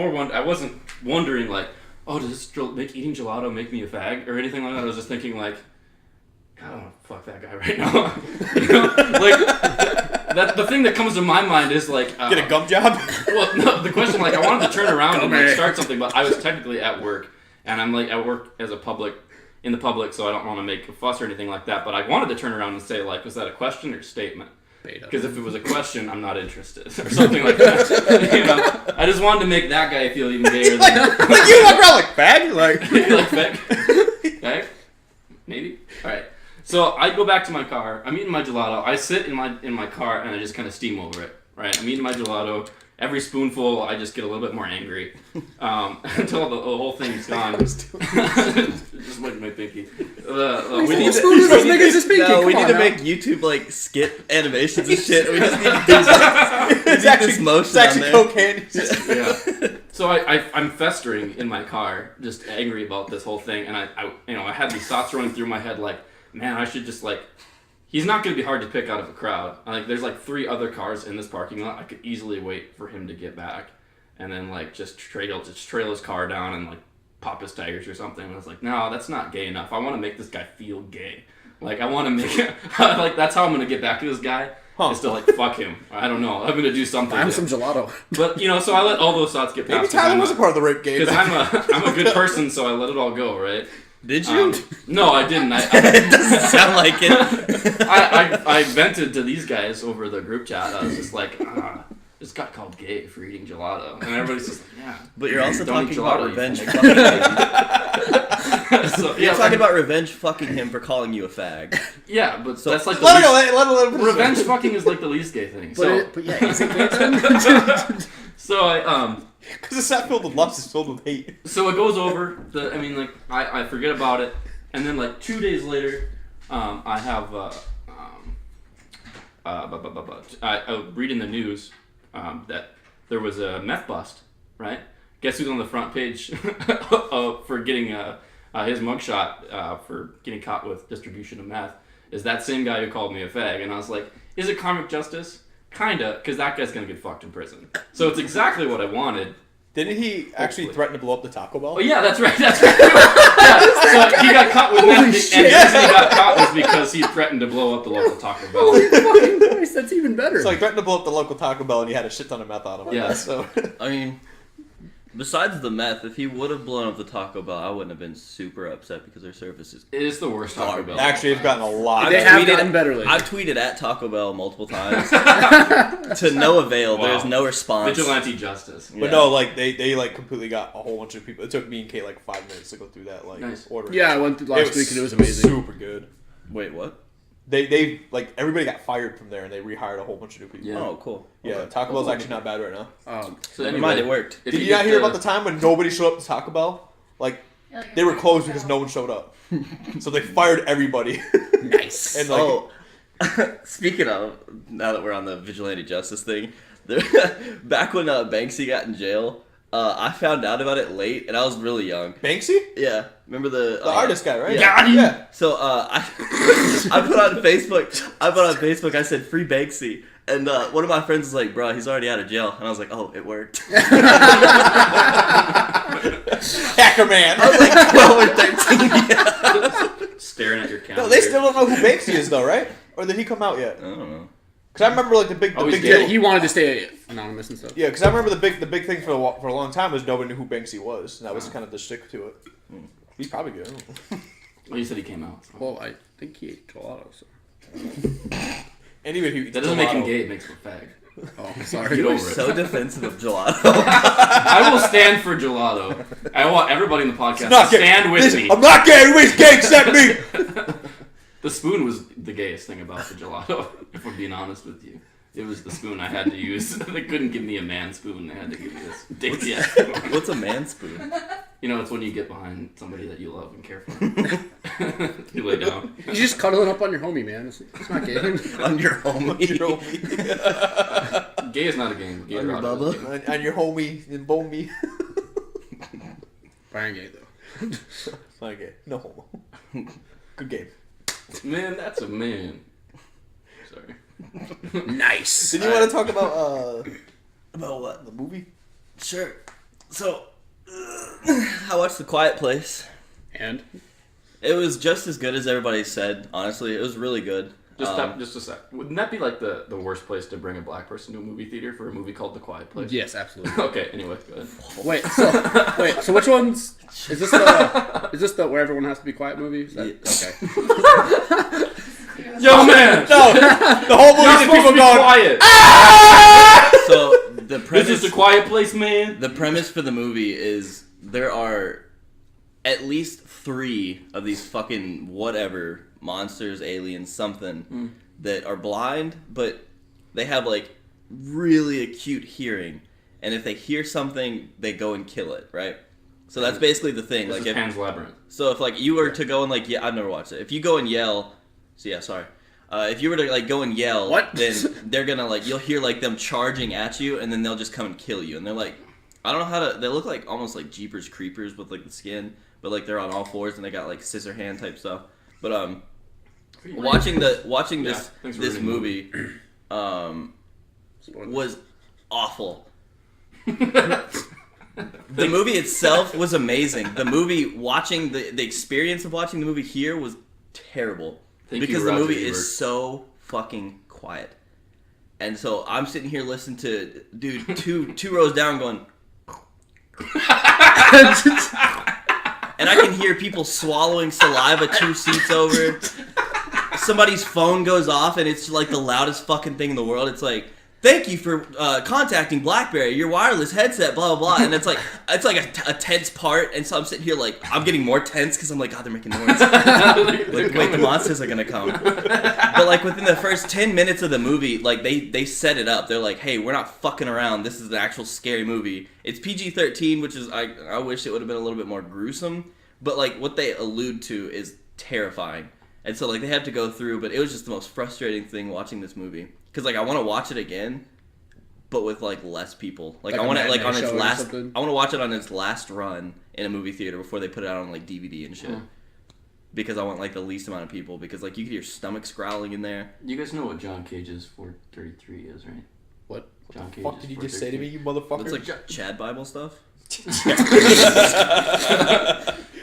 wondering like, oh, does this make eating gelato make me a fag or anything like that. I was just thinking like, I don't want to fuck that guy right now. You know? Like, the thing that comes to my mind is like... Get a gum job? Well, no, the question, like, I wanted to turn around and like, start something, but I was technically at work, and I'm like at work in the public, so I don't want to make a fuss or anything like that, but I wanted to turn around and say, like, was that a question or statement? Because if it was a question, I'm not interested, or something like that. You know? I just wanted to make that guy feel even gayer. like you walk around like fag? Like fag? Fag? Maybe? Alright. So I go back to my car. I'm eating my gelato. I sit in my car and I just kind of steam over it. Right? I'm eating my gelato. Every spoonful, I just get a little bit more angry until the whole thing's gone. Just like my pinky. We need to make YouTube like skit animations and shit. We just need to do this motion. It's actually cocaine. Yeah. So I'm festering in my car, just angry about this whole thing, and I had these thoughts running through my head like, man, I should just like, he's not going to be hard to pick out of a crowd. Like, there's like 3 other cars in this parking lot. I could easily wait for him to get back, and then like just trail his car down and like pop his tires or something. And I was like, no, that's not gay enough. I want to make this guy feel gay. Like, I want to make it, like, that's how I'm going to get back to this guy. Is to like fuck him. I don't know. I'm gonna do something. Buy him some gelato. But you know, so I let all those thoughts get past. Maybe Tyler was a part of the rape game. Because I'm a good person, so I let it all go, right? Did you? No, I didn't. It doesn't sound like it. I vented to these guys over the group chat. I was just like, this got called gay for eating gelato, and everybody's just like, yeah. But you're also Don't talking eat about gelato, revenge you fucking him. So, You're talking about revenge fucking him for calling you a fag. Yeah, but So- that's like the let him revenge fucking is like the least gay thing. But yeah, is it gay then? So I Because it's not filled with lust, it's filled with hate. So it goes over. I forget about it, and then like 2 days later, I have I read in the news that there was a meth bust. Right? Guess who's on the front page for getting his mugshot for getting caught with distribution of meth? Is that same guy who called me a fag? And I was like, is it karmic justice? Kinda, because that guy's gonna get fucked in prison. So it's exactly what I wanted. Didn't he actually threaten to blow up the Taco Bell? Oh yeah, that's right. Yeah, so he got caught with meth, and the reason he got caught was because he threatened to blow up the local Taco Bell. Holy fucking Christ, that's even better. So he threatened to blow up the local Taco Bell, and he had a shit ton of meth on him. Yeah. So I mean, besides the meth, if he would have blown up the Taco Bell, I wouldn't have been super upset because their service is. It is the worst Taco Bell. actually, it's gotten a lot. They have gotten better lately. I've tweeted at Taco Bell multiple times to no avail. Wow. There's no response. Vigilante justice. But no, like they like completely got a whole bunch of people. It took me and Kate like 5 minutes to go through that order. Yeah, I went through last week and it was amazing. Super good. Wait, what? They like everybody got fired from there and they rehired a whole bunch of new people. Yeah. Oh, cool. Yeah, Okay. Taco Bell's actually not bad right now. So Never mind, it worked. if Did you get not hear about the time when nobody showed up to Taco Bell? Like Yeah, like they were a closed show. because no one showed up. So they fired everybody. Nice. And like Speaking of, now that we're on the vigilante justice thing, back when Banksy got in jail, I found out about it late, and I was really young. Banksy? Yeah, remember the artist guy, right? Yeah. Yeah. So I put on Facebook. I said free Banksy, and one of my friends was like, "Bro, he's already out of jail," and I was like, "Oh, it worked." Hacker man. I was like 12 or 13. Yeah. Staring at your calendar. No, they still don't know who Banksy is though, right? Or did he come out yet? I don't know. Because I remember like the big he's deal. dead. He wanted to stay anonymous and stuff. Yeah, because I remember the big thing for a long time was nobody knew who Banksy was, and that was kind of the stick to it. He's probably good. Well, you said he came out. So. Well, I think he ate gelato, so. Anyway, That doesn't make him gay, it makes him a fag. Oh, I'm sorry. Get over You're it. so defensive of gelato. I will stand for gelato. I want everybody in the podcast to stand with me. I'm not gay. Everybody's gay except me. The spoon was the gayest thing about the gelato, if we're being honest with you. It was the spoon I had to use. They couldn't give me a man spoon. They had to give me this dainty ass spoon. What's a man spoon? You know, it's when you get behind somebody that you love and care for. You lay down. You just cuddling up on your homie, man. It's not gay. On your homie. Gay is not a game. Gay On your erotica is a bubba? game. And your homie and bone me. Brian gay, though. It's not gay. No homo. Good game. Man, that's a man. Sorry. Nice. Did you want to talk about what? the movie? Sure. So, I watched The Quiet Place. And? It was just as good as everybody said. Honestly, it was really good. Just a sec. Wouldn't that be like the worst place to bring a black person to a movie theater for a movie called The Quiet Place? Yes, absolutely. Okay. Anyway, go ahead. So which ones? Is this the where everyone has to be quiet movie? Is that, okay. Yo, man! No, the whole movie is people be going. quiet. So, the premise... This is The Quiet Place, man. The premise for the movie is there are at least 3 of these fucking whatever monsters, aliens, something that are blind, but they have like really acute hearing, and if they hear something, they go and kill it, right? So that's basically the thing. This Like, is Pan's Labyrinth. so if like you were to go and like I've never watched it. If you go and yell, if you were to like go and yell, What? then they're gonna like you'll hear like them charging at you, and then they'll just come and kill you, and they're like. I don't know how to. They look like almost like Jeepers Creepers with like the skin, but like they're on all fours and they got like scissor hand type stuff. But watching this movie was awful. The movie itself was amazing. The movie watching the experience of watching the movie here was terrible because the movie is so fucking quiet. And so I'm sitting here listening to dude two rows down going. And I can hear people swallowing saliva 2 seats over. Somebody's phone goes off and it's like the loudest fucking thing in the world. It's like, thank you for contacting BlackBerry, your wireless headset, blah, blah, blah. And it's like a tense part. And so I'm sitting here like, I'm getting more tense because I'm like, God, they're making noise. Like, wait, the monsters are going to come. But like within the first 10 minutes of the movie, like they set it up. They're like, hey, we're not fucking around. This is an actual scary movie. It's PG-13, which is, I wish it would have been a little bit more gruesome. But like what they allude to is terrifying. And so like they have to go through, but it was just the most frustrating thing watching this movie. Because like I want to watch it again, but with like less people. Like I want it like on its last. I want to watch it on its last run in a movie theater before they put it out on like DVD and shit. Because I want like the least amount of people. Because like you could hear stomachs growling in there. You guys know what John Cage's 433 is, right? What? John Cage's Fuck did you just say to me, you motherfucker? It's like Chad Bible stuff.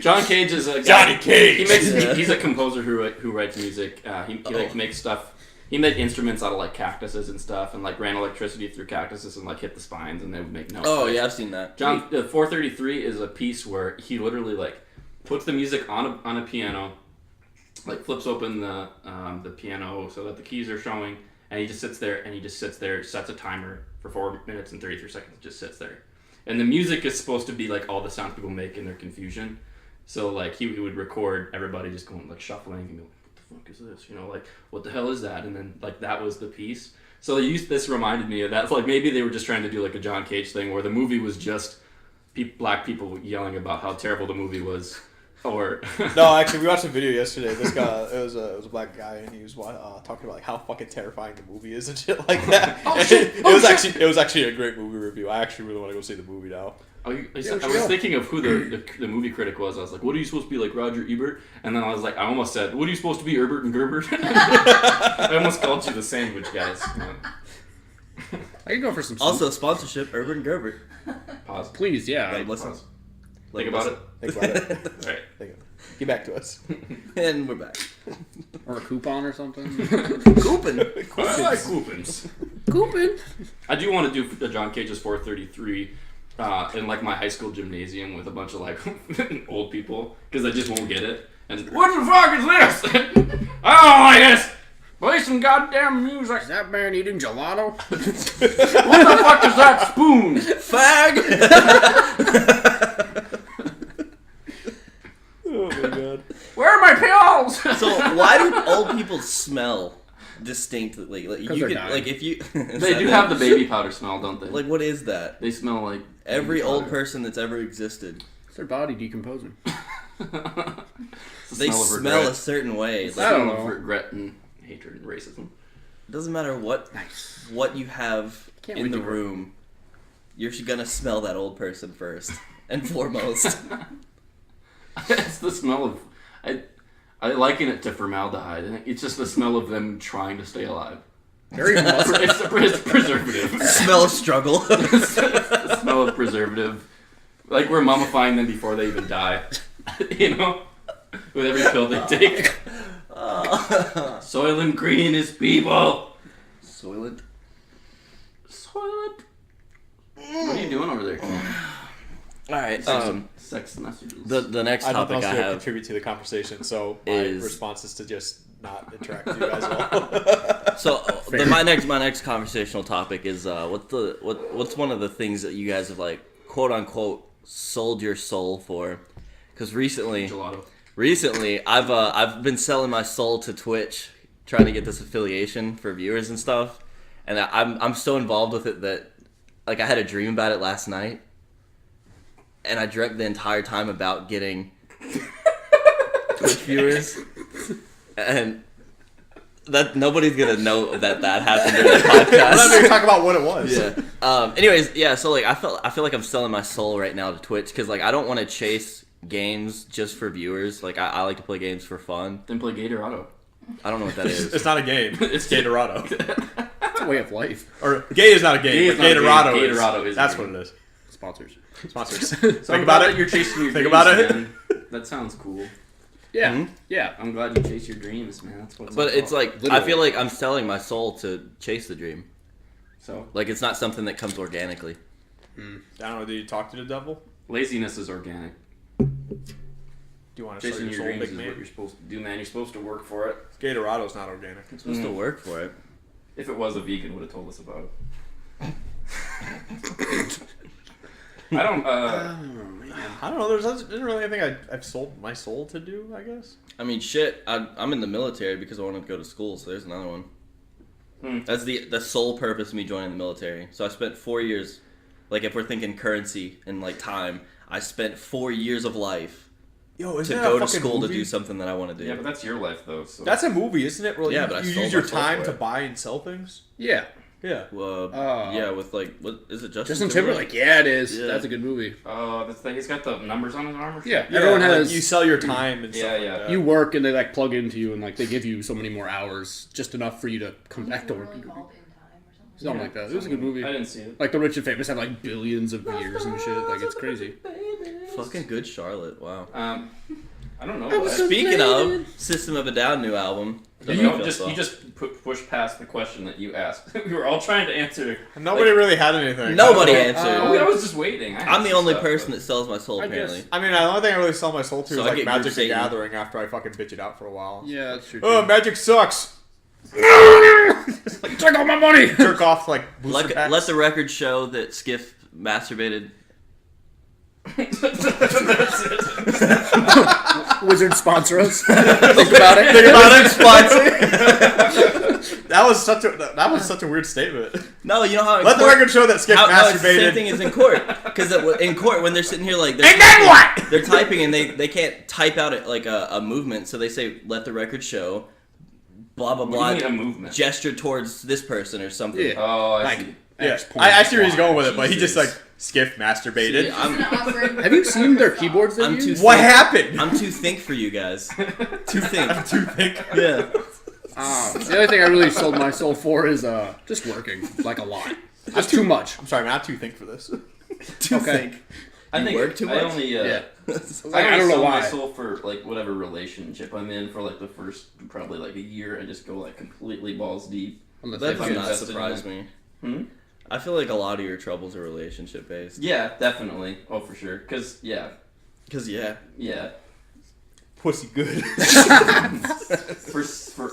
John Cage is a guy. Johnny Cage. He's a composer who writes music. He like makes stuff. He made instruments out of like cactuses and stuff, and like ran electricity through cactuses and like hit the spines, and they would make notes. Oh yeah, I've seen that. John 433 is a piece where he literally like puts the music on a piano, like flips open the piano so that the keys are showing, and he just sits there, sets a timer for 4 minutes and 33 seconds, just sits there. And the music is supposed to be like all the sounds people make in their confusion. So like he would record everybody just going like shuffling and go, what the fuck is this? You know, like what the hell is that? And then like that was the piece. So this reminded me of that. Like maybe they were just trying to do like a John Cage thing where the movie was just black people yelling about how terrible the movie was. Or no, actually, we watched a video yesterday. This guy, it was a black guy, and he was talking about like how fucking terrifying the movie is and shit like that. It was actually a great movie review. I actually really want to go see the movie now. I was thinking of who the movie critic was. I was like, what are you supposed to be, like Roger Ebert? And then I was like, I almost said, what are you supposed to be, Herbert and Gerbert? I almost called you the sandwich guys. I can go for some. Also, sponsorship, Urban and Gerbert. Pause. Please, yeah. Like, listen. Pause. Think about it. Think about it. All right. Get back to us. And we're back. Or a coupon or something. Coopin'. I like coupons. Coupon. I do want to do John Cage's 433 in like my high school gymnasium with a bunch of like old people because I just won't get it. And what the fuck is this? I don't like this. Play some goddamn music. Is that man eating gelato? What the fuck is that spoon? Fag! Oh my god. Where are my pills? So why do old people smell distinctly? Like 'Cause you they're could, dying. like if you They do have the baby powder smell, don't they? like what is that? They smell like Every baby old powder. person that's ever existed, It's their body decomposing. It's the they smell of smell regret. a certain way. It's Like, the I don't smell of know. regret and hatred and racism. it doesn't matter what Nice. you have Can't in wait the to- room, you're gonna smell that old person first and foremost. It's the smell of I liken it to formaldehyde. I think it's just the smell of them trying to stay alive. Very much. It's preservative. Smell of struggle. It's the smell of preservative. Like we're mummifying them before they even die. You know? With every pill they take. Soylent Green is people. Soylent. Soylent. What are you doing over there, Ken? All right. Sex messages. The next I have topic nothing else I to have contribute to the conversation, so my is- response is to just not interact with you guys at all. So my next conversational topic is what's one of the things that you guys have like quote unquote sold your soul for? Because recently I've been selling my soul to Twitch, trying to get this affiliation for viewers and stuff, and I'm so involved with it that like I had a dream about it last night, and I dreamt the entire time about getting Twitch viewers, and that nobody's gonna know that happened during the podcast. I'm not going to talk about what it was. Yeah. Anyways, yeah. So like, I feel like I'm selling my soul right now to Twitch because like I don't want to chase games just for viewers. Like I like to play games for fun. Then play Gator Auto. I don't know what that is. It's not a game. It's Gatorado. It's a way of life. Or Gay is not a game, Gay but is not a game. Gatorado is. Gatorado is a That's game. what it is. Sponsors. Sponsors. So Think I'm about glad it. that you're chasing your Think dreams, about it. man. That sounds cool. Yeah. Mhm. Yeah. I'm glad you chase your dreams, man. That's what it's But all it's about. like I Literally. feel like I'm selling my soul to chase the dream. So Like it's not something that comes organically. I don't know. Do you talk to the devil? laziness is organic. Do you want to sell Chasing your your soul, dreams big is what man? you're supposed to do, man. You're supposed to work for it. Gatorado's not organic. It's supposed to work for it. If it was, a vegan would have told us about it. I don't. I don't know. There's isn't really anything I've sold my soul to do, I guess. I mean, shit. I'm in the military because I wanted to go to school. So there's another one. That's the sole purpose of me joining the military. So I spent 4 years, like if we're thinking currency and like time, I spent 4 years of life Yo, to isn't that go a to fucking school movie? to do something that I want to do. Yeah, but that's your life, though. So. That's a movie, isn't it? Really? Yeah, but I you sold use your my soul time for to it. buy and sell things. Yeah. Yeah. Yeah, with like what is it? Justin Timberlake. Yeah, it is. Yeah. That's a good movie. That's the, he's got the numbers on his arm. Or Yeah. something? Everyone like, has. you sell your time and Yeah, stuff yeah. like that. You work and they like plug into you and like they give you so many more hours, just enough for you to come back to work. Called In Time or something. Something like that. It was a good movie. I didn't see it. Like the rich and famous have like billions of years and shit. Like it's crazy. Fucking good Charlotte. Wow. I don't know. was That- so- Speaking of System of a Down new album. you just pushed past the question that you asked. We were all trying to answer. Nobody really had anything. Nobody I don't know. answered. I was just waiting. I'm the only person that sells my soul I guess. apparently. I mean, the only thing I really sell my soul to So is I like get Magic Group the Satan. Gathering after I fucking bitch it out for a while. Yeah, that's true. Oh, Magic sucks. Take all my money. Jerk off like booster packs. Let the record show that Skiff masturbated. Wizard sponsor us. Think about it. Think about it, sponsor. That was such a weird statement. No, you know how Let the record show that Skip how it's the same masturbated. thing as in court. Because in court, when they're sitting here like, And then what? they're typing and they can't type out it like a movement, so they say, "Let the record show." Blah blah What blah. do you mean a movement? Gesture towards this person or something. Yeah. Oh, I Like, see. Yeah, X point I see where he's Y. going with it, but he just Jesus. like skiff masturbated. See, I'm- Have you seen their keyboards they I'm use? too What thick. happened? I'm too think for you guys. Too think. Too thick. Yeah. The only thing I really sold my soul for is just working like a lot. Just too much. I'm sorry, man. I'm too thick for this. Too Okay. think. I You think work too I much? only Yeah. I I don't know sell why. my soul for like whatever relationship I'm in for like the first probably like a year. I just go like completely balls deep. Unless That they does I'm not invested in surprise it. me. Hmm? I feel like a lot of your troubles are relationship based. Yeah, definitely. Oh, for sure. Cause yeah, Cause yeah. Pussy good. for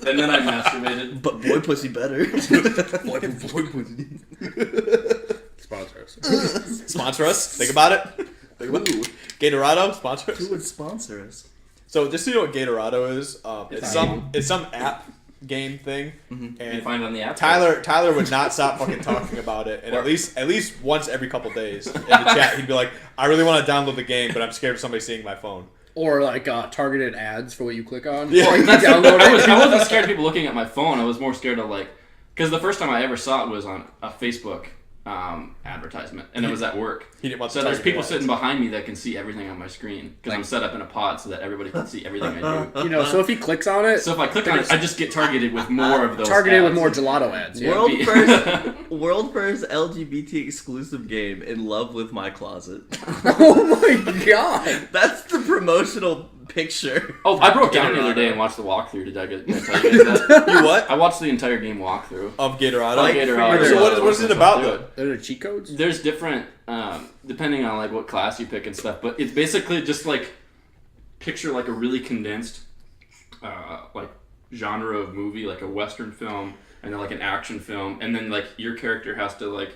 and then I masturbated. But boy pussy better. sponsor us. Sponsor us. Think about it. Think about it. Gatorado, sponsor us. Who would sponsor us? So just so you know what Gatorado is, It's it's some app game thing, You and find it on the app. Tyler would not stop fucking talking about it, and at least once every couple days in the chat he'd be like, "I really want to download the game, but I'm scared of somebody seeing my phone." Or like targeted ads for what you click on. Yeah. Or you That's, download I it. wasn't scared of people looking at my phone. I was more scared of like, because the first time I ever saw it was on a Facebook advertisement, and it was at work. He didn't want So to there's target people ads. sitting behind me that can see everything on my screen because I'm Like- set up in a pod so that everybody can see everything I do. You know, so if he clicks on it, So if I click on it, I just get targeted with more of those. targeted with ads. more gelato ads. Yeah. World first LGBT exclusive game, In Love with My Closet. Oh my god! That's the promotional picture. Oh, I broke down the other day and watched the walkthrough. Did I tell you guys that? You what? I watched the entire game walkthrough. Of Gatorado? Like Gatorade. So what is it about though? Are there cheat codes? There's different, depending on like what class you pick and stuff, but it's basically just like picture like a really condensed, like genre of movie, like a Western film, and then like an action film, and then like your character has to like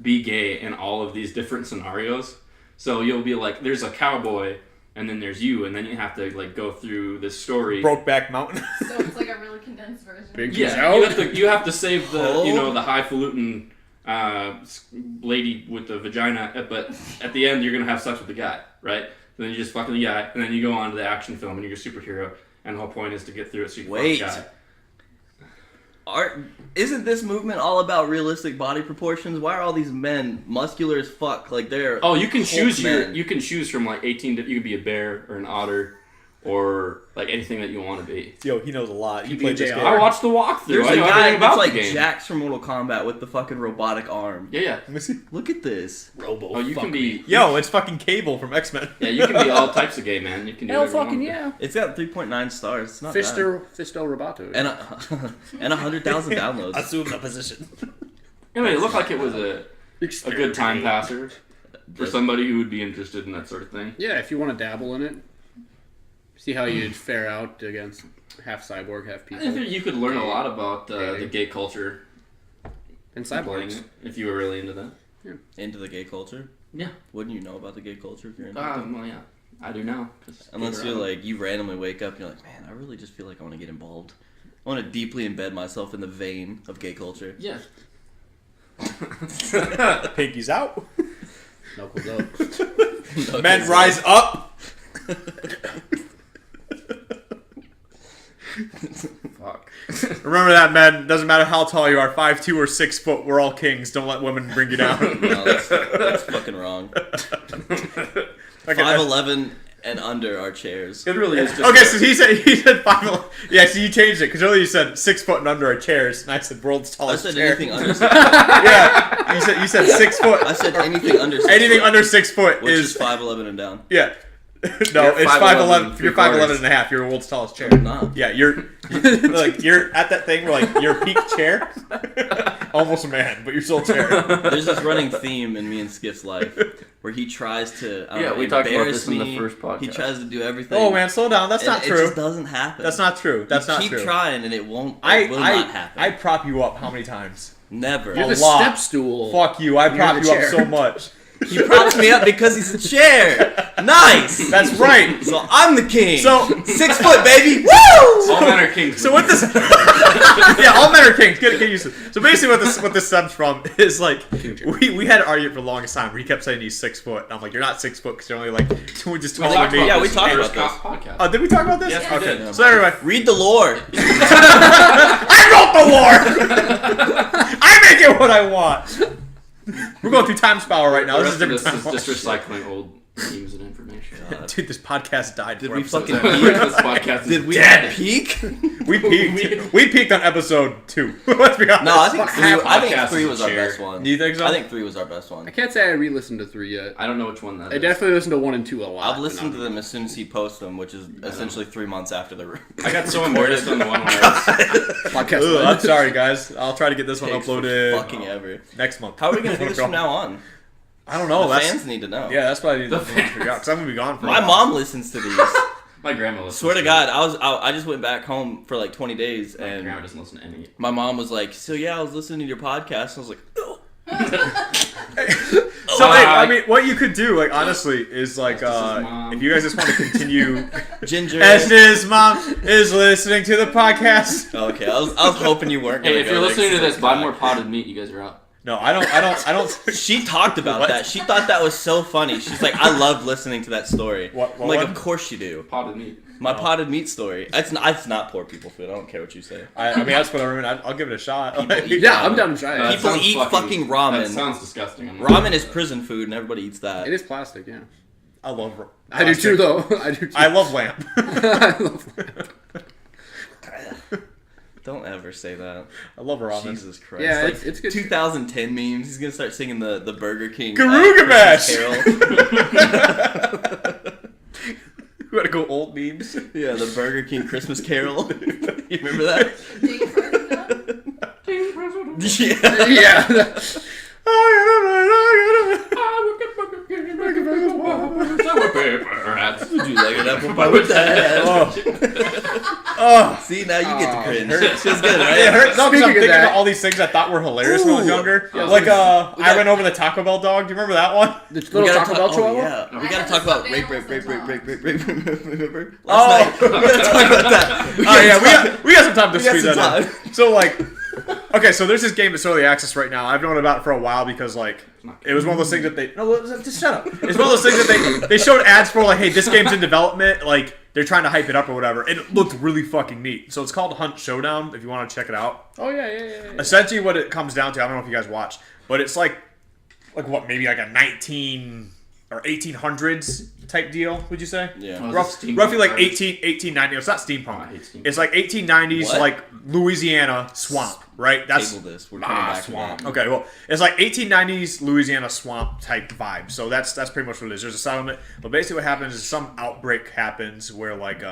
be gay in all of these different scenarios. So you'll be like, there's a cowboy, and then there's you, and then you have to like go through this story. Brokeback Mountain. So it's like a really condensed version. Big Yeah, out. you have to save the Oh. the highfalutin lady with the vagina, but at the end you're gonna have sex with the guy, right? Then you just fucking the guy, and then you go on to the action film, and you're a superhero, and the whole point is to get through it so you can Wait. fuck the guy. Isn't this movement all about realistic body proportions? Why are all these men muscular as fuck? Like they're Oh, you can Hulk choose men. you can choose from like 18. You can be a bear or an otter, or like anything that you want to be. Yo, he knows a lot. He PBJR. played this game. I watched the walkthrough. There's I a know guy everything that's about like the game. Jax from Mortal Kombat with the fucking robotic arm. Yeah. Let me see. Look at this. Robo. Oh, you fuck can me. be. Yo, it's fucking Cable from X-Men. Yeah, you can be all types of gay, man. You can do Hell whatever you fucking want to. yeah. It's got 3.9 stars. It's not bad. Fisto Roboto. And and 100,000 downloads. Assume the position. Anyway, it looked like it was a good time passer for somebody who would be interested in that sort of thing. Yeah, if you want to dabble in it, see how you'd fare out against half cyborg, half I people, think you could learn a lot about the gay culture and playing cyborgs. it, if you were really into that. Into the gay culture? Yeah. Wouldn't you know about the gay culture if you're into it? Well, yeah. I do now. 'Cause Unless figure you're out. like, you randomly wake up and you're like, man, I really just feel like I want to get involved. I want to deeply embed myself in the vein of gay culture. Yeah. Pinky's out. Knuckles up. Men rise up. Fuck. Remember that, men. Doesn't matter how tall you are, 5'2" or 6 foot. We're all kings. Don't let women bring you down. No, that's fucking wrong. Okay, 5'11" and under are chairs. It really is just. okay, so he said 5'11". Yeah, so you changed it because earlier you said 6 foot and under are chairs, and I said world's I tallest said chair. anything under 6 Yeah, you said 6 foot. I said anything under 6 Anything foot, under 6 foot which is is 5'11" and down. yeah. No, You're it's 5'11", 5'11". You're 5'11" and a half. You're the world's tallest chair. Nah. Yeah, you're at that thing where like your peak chair, almost a man, but you're still a chair. There's this running theme in me and Skip's life where he tries to Yeah, we talked about embarrass this in the me. first podcast. He tries to do everything. Oh man, slow down. That's and not It true. just doesn't happen. That's not true. That's you not keep true. trying and it won't. It will not happen. I prop you up how many times? Never. You're A the lot. step stool. Fuck you. I You're prop the you up chair. so much. He props me up because he's a chair. Nice. That's right. So I'm the king. So 6 foot, baby. Woo! All men are kings. So what this? Yeah, all men are kings. Get used to it. So basically, what this stems from is like we had an argument for the longest time where he kept saying he's 6 foot. And I'm like, you're not 6 foot because you're only like just taller than me. Yeah, we talked about this. Podcast. Did we talk about this? Yes, we okay. did. So anyway, Read the lore. I wrote the lore. I make it what I want. We're going through time spiral right now. The This is rest different of time. this is just recycling old memes and information. Dude, this podcast died. Did 4 we episodes fucking in. This podcast is Did we dead. peak? We peaked. We peaked on episode 2. Let's be honest. No, I think Podcast 3 is was a our chair. best one. Do you think so? I think 3 was our best one. I can't say I re-listened to 3 yet. I don't know which one that I is. definitely listened to 1 and 2 a lot. I've listened to them as soon as he posts them, which is essentially 3 months after the. I got so embarrassed on the one where I was... Podcast. Ugh, I'm sorry, guys. I'll try to get this one Takes uploaded fucking ever. next month. How are we gonna do this from now on? I don't know. The That's fans need to know. yeah. That's what I need to The figure out because I'm gonna be gone for. My a while. mom listens to these. My grandma listens Swear to it. God, I just went back home for like 20 days, My and grandma doesn't listen to any. my mom was like, "So yeah, I was listening to your podcast." And I was like, "Oh." So hey, I mean, what you could do, like honestly, is like Mom. if you guys just want to continue. Ginger. Estes' mom is listening to the podcast. Okay, I was hoping you weren't. Gonna Hey, if go you're there, listening to 'cause this, it's buy like- more potted meat. You guys are out. No, I don't. She talked about What? that. She thought that was so funny. She's like, "I love listening to that story." What I'm like, one? of course you do. Potted meat. My potted meat story. It's not poor people food. I don't care what you say. I mean, that's what I mean. I'll give it a shot. Yeah, I'm down to try it. That People sounds eat fucking ramen. That sounds disgusting. I'm not- Ramen is prison food, and everybody eats that. It is plastic, yeah. I love. I do too, though. I do too. I love lamp. I love that. Don't ever say that. I love ramen. Jesus Christ. Yeah, Like, it's good. 2010 memes. He's gonna start singing the Burger King. Garuga Christmas Bash! Carol. We gotta go old memes. Yeah, the Burger King Christmas Carol. You remember that? Yeah. Yeah. Would you like an apple pie with that? Oh, See, now you get to cringe. hurts. Feels good, right? it hurts. No, because I'm Speaking of thinking that- of all these things I thought were hilarious when I was Ooh. younger. Yeah, Like, we I ran over the Taco Bell dog. Do you remember that one? The We little gotta Taco Bell talk. chihuahua? Oh, yeah. We I gotta had talk the about stuffed rape. animals Remember? Oh. Last night. We gotta talk about that. Oh yeah, we got some time to We got squeeze some that in. time. So like, okay, so there's this game that's early access right now. I've known about it for a while because like it was one of those things that they just shut up. It's one of those things that they showed ads for like, hey, this game's in development. Like they're trying to hype it up or whatever. And it looked really fucking neat. So it's called Hunt Showdown. If you want to check it out. Oh, yeah. Essentially, what it comes down to, I don't know if you guys watch, but it's like what, maybe like a 19 or 1800s type deal, would you say? Yeah. Oh, Roughly like 1890. It's not steampunk. I hate steampunk. It's like 1890s, What? like Louisiana swamp, right? That's Table this. We're coming back to swamp. that. okay. Well, it's like 1890s Louisiana swamp type vibe. So that's pretty much what it is. There's a settlement, but basically what happens is some outbreak happens where like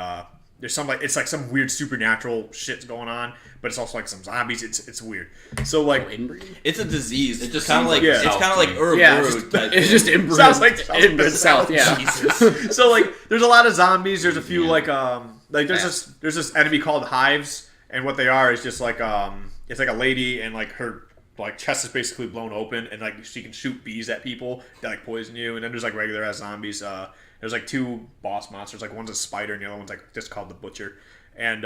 there's some like it's like some weird supernatural shit's going on, but it's also like some zombies. It's weird. So like Inbreeding? It's a disease. It just kind of sounds like like it's South kind of like to me. Uruburu Yeah, it's just, type it's thing. just inbred. Sounds like inbred south, yeah. Jesus. so like there's a lot of zombies. There's a few Yeah. like there's this enemy called hives, and what they are is just like it's like a lady and like her like chest is basically blown open and like she can shoot bees at people that like poison you, and then there's like regular ass zombies. There's like two boss monsters, like one's a spider and the other one's like just called the butcher. And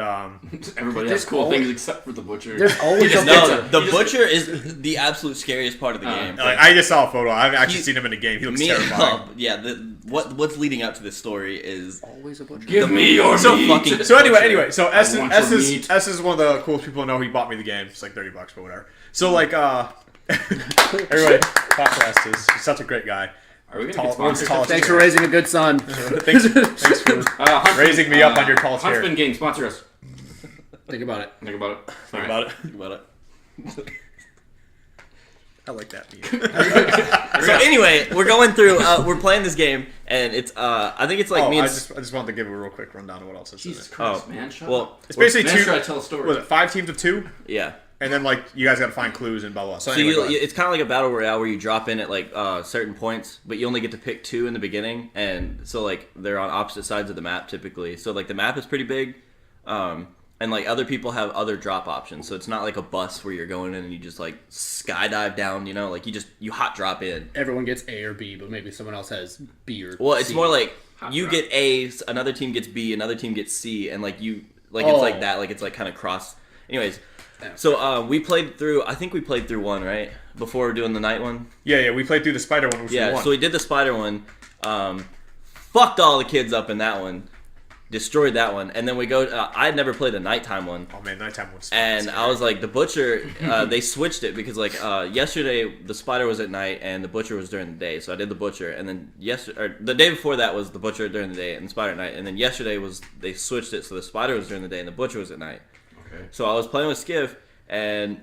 Everybody has cool things except for the butcher. There's always a No, butcher. the butcher is the absolute scariest part of the game. like, I just saw a photo. I've actually He- seen him in a game. He looks Me, terrifying. yeah. What's leading up to this story is Always a butcher. Give me your so meat. fucking. So anyway, so S want your meat. is one of the coolest people I know. He bought me the game. It's like $30 or whatever. So like everybody, clap for Estes. He's such a great guy. Are we gonna Tall- get sponsored? tallest Thanks chair. for raising a good son. Thanks for Huntsman, raising me up on your tall chair. Huntsman Game, sponsor us. Think about it. Think about it. Think about it. Think about it. I like that meme. So anyway, we're going through. We're playing this game, and it's. I think it's like me I and. just wanted to give a real quick rundown of what else is in Jesus it. Christ, Oh, man. Shut well, up. It's basically Man, two. should I tell a story? Was it 5 teams of 2? yeah. And then like you guys got to find clues and blah blah. So, So anyway, go ahead. it's kind of like a battle royale where you drop in at like certain points, but you only get to pick 2 in the beginning, and so like they're on opposite sides of the map typically. So like the map is pretty big, and and like other people have other drop options. So it's not like a bus where you're going in and you just like skydive down. You know, like you hot drop in. Everyone gets A or B, but maybe someone else has B or Well, it's C. more like you drop. get A, another team gets B, another team gets C, and like you like it's like that. Like it's like kind of cross. Anyways, so we played through. I think we played through one right before doing the night one. Yeah, we played through the spider one, which we won. So we did the spider one. Fucked all the kids up in that one. Destroyed that one, and then we go. I had never played a nighttime one. Oh man, nighttime one's And I was like, the butcher. They switched it because like yesterday the spider was at night and the butcher was during the day. So I did the butcher, and then the day before that was the butcher during the day and the spider at night. And then yesterday was they switched it so the spider was during the day and the butcher was at night. Okay. So I was playing with Skiff, and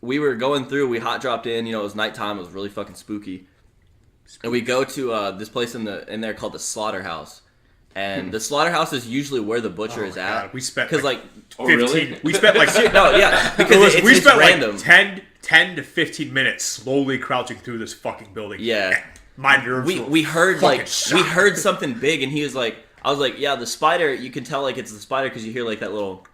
we were going through. We hot dropped in. You know, it was nighttime. It was really fucking spooky. And we go to this place in there called the Slaughterhouse. And the slaughterhouse is usually where the butcher is at. God, we spent because like 15. really? We spent like no, yeah, because we it's spent random. like 10 to 15 minutes slowly crouching through this fucking building. Yeah. My nerves. were We heard fucking like shot. we heard something big, and he was like, I was like, yeah, the spider. You can tell like it's the spider because you hear like that little,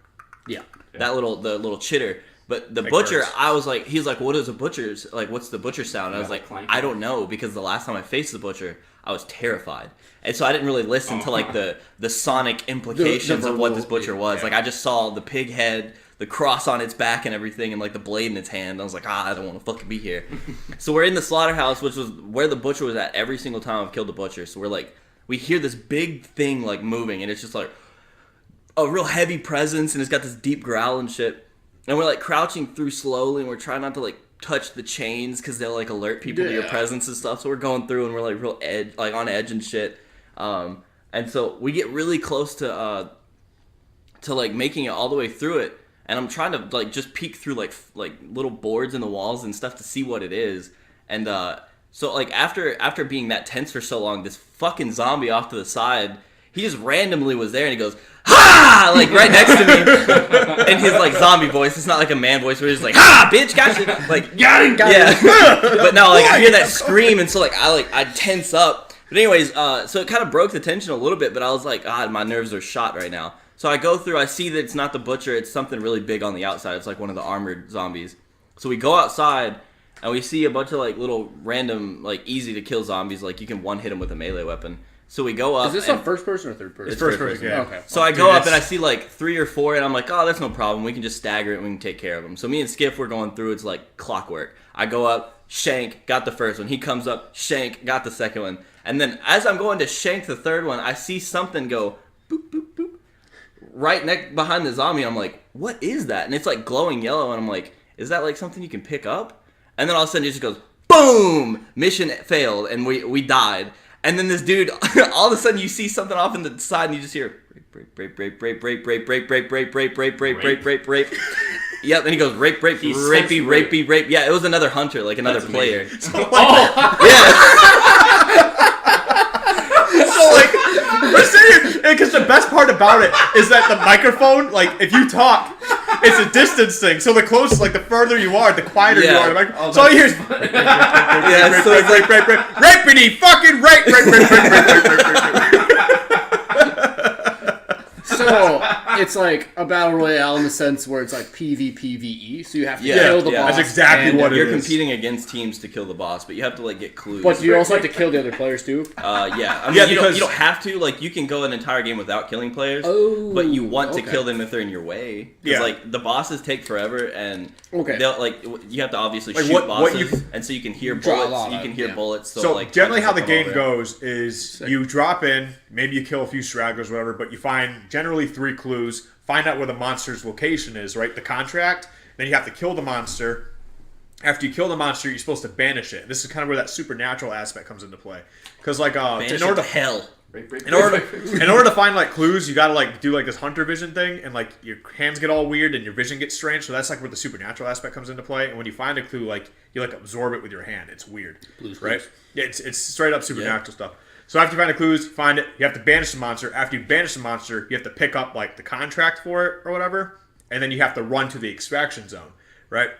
the little chitter. But the Like butcher, birds. I was like, he's like, what is a butcher's like? What's the butcher sound? And I was like, clank. I don't know because the last time I faced the butcher, I was terrified, and so I didn't really listen to like the sonic implications of what this butcher was. yeah. Like I just saw the pig head, the cross on its back, and everything, and like the blade in its hand. I was like, I don't want to fucking be here. So we're in the slaughterhouse, which was where the butcher was at every single time I've killed a butcher. So we're like, we hear this big thing like moving, and it's just like a real heavy presence, and it's got this deep growl and shit. And we're like crouching through slowly, and we're trying not to like touch the chains because they'll like alert people to your presence and stuff. So we're going through, and we're like real on edge and shit. And so we get really close to like making it all the way through it, and I'm trying to like just peek through like little boards in the walls and stuff to see what it is. And so like after being that tense for so long, this fucking zombie off to the side, he just randomly was there, and he goes, "Ha!" like right next to me in his like zombie voice. It's not like a man voice where he's like, "Ha, bitch, gotcha!" Like Got him. but no, like I hear that scream, and so like I tense up. But anyways, so it kind of broke the tension a little bit, but I was like, God, my nerves are shot right now. So I go through, I see that it's not the butcher, it's something really big on the outside. It's like one of the armored zombies. So we go outside, and we see a bunch of like little random, like easy to kill zombies. Like you can one hit them with a melee weapon. So we go up. Is this a first person or third person? It's first person, yeah. Okay. So I go up and I see like 3 or 4, and I'm like, oh, that's no problem. We can just stagger it and we can take care of them. So me and Skiff were going through. It's like clockwork. I go up, shank, got the first one. He comes up, shank, got the second one. And then as I'm going to shank the third one, I see something go boop, boop, boop, right behind the zombie. And I'm like, what is that? And it's like glowing yellow. And I'm like, is that like something you can pick up? And then all of a sudden it just goes, boom! Mission failed. And we died. And then this dude, all of a sudden you see something off in the side and you just hear, rape. Yep, and he goes, rape, rape. Yeah, it was another hunter, like another player. So like, we're saying, because the best part about it is that the microphone, like if you talk, it's a distance thing. So the closer, like the further you are, the quieter you are. The microphone. So all you hear is rapity, fucking rape. So it's like a battle royale in the sense where it's like PvPvE, so you have to kill the boss. That's exactly what it you're is. competing against teams to kill the boss, but you have to like get clues. But you also have to kill the other players too. Yeah. I mean, you don't have to. Like, you can go an entire game without killing players. Oh, but you want to okay. kill them if they're in your way. Because Yeah. like the bosses take forever, and Okay. they'll like you have to obviously Like, shoot what bosses, you- and so you can hear Draw a bullets. lot You of- can hear yeah. bullets. So like generally how the punches game come over. goes is you drop in, maybe you kill a few stragglers, whatever, but you find generally 3 clues, find out where the monster's location is, right? The contract, then you have to kill the monster. After you kill the monster, you're supposed to banish it. This is kind of where that supernatural aspect comes into play. Because like Banish in order it to hell. in order to find like clues, you gotta like do like this hunter vision thing, and like your hands get all weird and your vision gets strange. So that's like where the supernatural aspect comes into play. And when you find a clue, like you like absorb it with your hand. It's weird, right? Yeah, it's straight up supernatural stuff. So after you find the clues, you find it. You have to banish the monster. After you banish the monster, you have to pick up like the contract for it or whatever, and then you have to run to the extraction zone, right?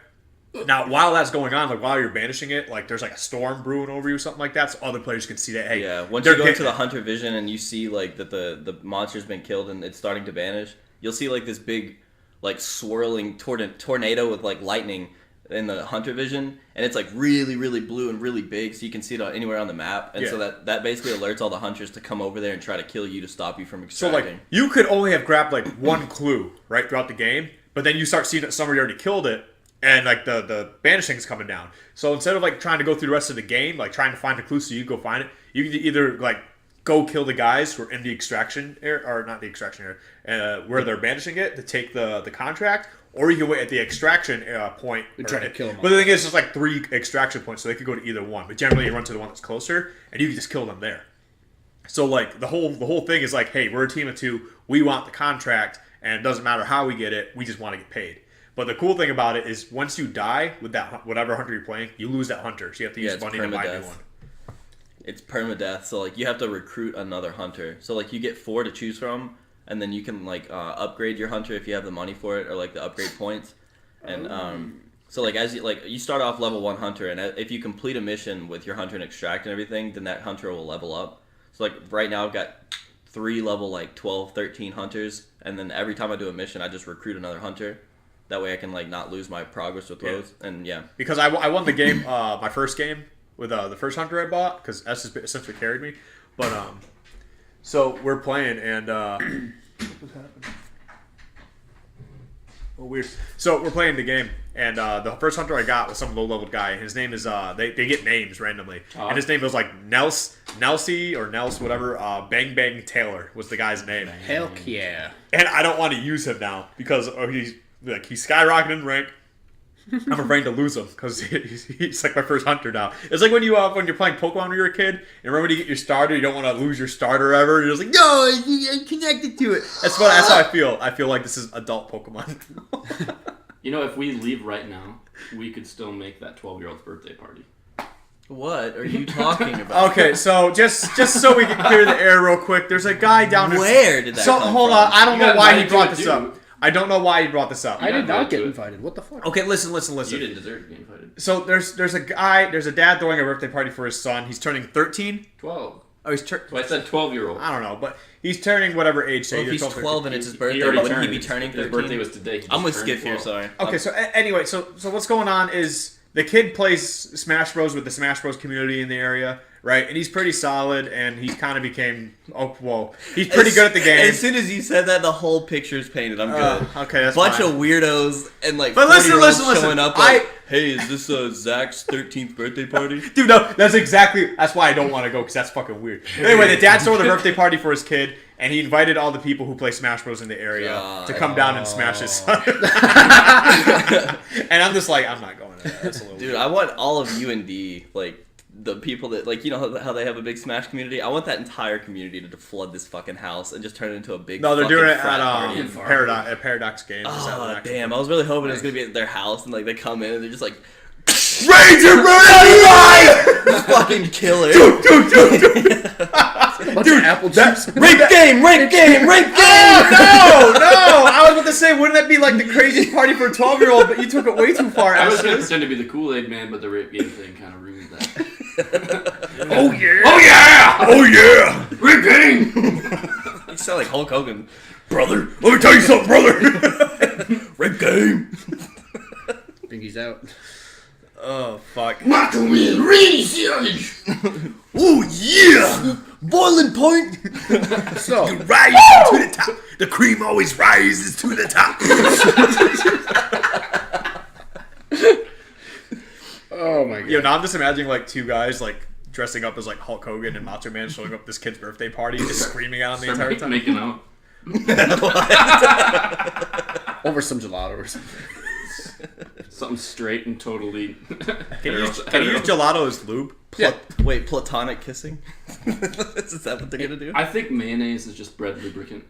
Now, while that's going on, like while you're banishing it, like there's like a storm brewing over you or something like that, so other players can see that. Hey, Yeah, once they're you go into getting the it. hunter vision and you see like that the monster's been killed and it's starting to vanish, you'll see like this big like swirling tornado with like lightning in the hunter vision, and it's like really, really blue and really big, so you can see it anywhere on the map, and so that basically alerts all the hunters to come over there and try to kill you to stop you from extracting. So like you could only have grabbed like one clue right throughout the game, but then you start seeing that somebody already killed it, and like the banishing's coming down. So instead of like trying to go through the rest of the game, like trying to find a clue so you go find it, you can either like go kill the guys who are in the extraction area, or not the extraction area, where they're banishing it to take the contract, or you can wait at the extraction point and try to kill them. But the thing is, there's like 3 extraction points, so they could go to either one. But generally, you run to the one that's closer, and you can just kill them there. So like the whole thing is like, hey, we're a team of 2. We want the contract, and it doesn't matter how we get it. We just want to get paid. But the cool thing about it is, once you die with that whatever hunter you're playing, you lose that hunter. So you have to use money to buy a new one. It's permadeath, so like you have to recruit another hunter. So like you get 4 to choose from, and then you can like upgrade your hunter if you have the money for it, or like the upgrade points. And so like as you start off level 1 hunter, and if you complete a mission with your hunter and extract and everything, then that hunter will level up. So like right now I've got 3 level like 12, 13 hunters, and then every time I do a mission, I just recruit another hunter. That way I can like not lose my progress with those. And because I won the game, my first game with the first hunter I bought, because S essentially carried me. But so we're playing, and what's happening? Oh, weird. So we're playing the game, and the first hunter I got was some low-leveled guy. His name is they get names randomly, and his name was like Nelsie or Nels, whatever. Bang Bang Taylor was the guy's name. Hell yeah! And I don't want to use him now because he's skyrocketing in rank. I'm afraid to lose him because he's like my first hunter now. It's like when you're playing Pokemon when you're a kid, and remember when you get your starter, you don't want to lose your starter ever. You're just like, no, I'm connected to it. That's how I feel. I feel like this is adult Pokemon. You know, if we leave right now, we could still make that 12-year-old's birthday party. What are you talking about? Okay, so just so we can clear the air real quick, there's a guy down there. Where did that come from? Hold on, I don't know why he brought this up. I don't know why he brought this up. I did not get invited. What the fuck? Okay, listen. You didn't deserve to be invited. So there's a dad throwing a birthday party for his son. He's turning 13. 12. Oh, So I said 12-year-old. I don't know, but he's turning whatever age. Say Well, if he's 12 and it's his birthday, already wouldn't he turned. be turning 13? His birthday was today. I'm with Skip here, sorry. Okay, so anyway, so what's going on is the kid plays Smash Bros with the Smash Bros community in the area, right? And he's pretty solid, and he kind of became he's pretty good at the game. As soon as you said that, the whole picture's painted. I'm good. Okay, that's Bunch fine. of weirdos and like But 40-year-olds listen. showing up like, hey, is this Zach's 13th birthday party? Dude, no, that's why I don't want to go, because that's fucking weird. Anyway, the dad threw the birthday party for his kid, and he invited all the people who play Smash Bros in the area to come down and smash his son. And I'm just like, I'm not going to that. That's a little Dude, weird. I want all of UND, like, the people that, like, you know how they have a big Smash community? I want that entire community to flood this fucking house and just turn it into a big No, they're fucking doing it frat party. at Paradox Games. Oh, damn. I was really hoping it was going to be at their house, and, like, they come in and they're just like, Ranger Bird! just fucking kill it. Dude, apple juice. Rank game! No! I was about to say, wouldn't that be like the craziest party for a 12-year-old? But you took it way too far. I was going to pretend to be the Kool-Aid man, but the rape game thing kind of ruined that. Oh yeah! Rape game! You sound like Hulk Hogan. Brother, let me tell you something, brother. Rape game! Bingy's out. Oh fuck! Macho Man, really savage! Oh yeah! Boiling point! So, Rises to the top. The cream always rises to the top. oh my god. Yo, now I'm just imagining like 2 guys like dressing up as like Hulk Hogan and Macho Man showing up at this kid's birthday party, just screaming at him the entire time. Making out. Over some gelato or something. Something straight and totally. Can you use gelato as lube? Wait, platonic kissing? Is that what they're gonna do? I think mayonnaise is just bread lubricant.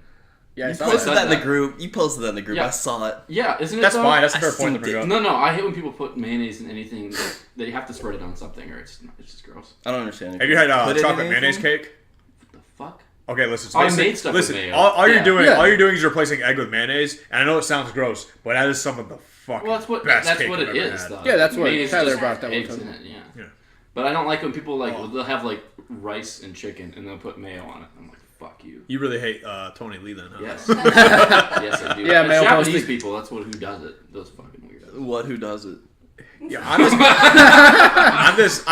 Yeah, I You saw posted that. that in the group. You posted that in the group. Yeah. I saw it. Yeah, isn't it? That's though? fine. That's a I fair point. seen to bring up. No, I hate when people put mayonnaise in anything. That you have to spread it on something, or it's just gross. I don't understand. Have you had Put it in chocolate mayonnaise anything? cake? What the fuck? Okay, listen. I made stuff with mayo. All you're Yeah. doing, Yeah. all you're doing is replacing egg with mayonnaise, and I know it sounds gross, but that is some of the fucking Well, best that's cake what I've it ever is, had. though. Yeah, that's what Mayonnaise Tyler just brought that one eggs time. in it, yeah. Yeah. But I don't like when people they'll have like rice and chicken and they'll put mayo on it. I'm like, fuck you. You really hate Tony Lee then, huh? Yes. Yes, I do. Yeah, It's male Japanese posting. people, that's who does it. Those fucking weirdos. What? Who does it? Yeah, I'm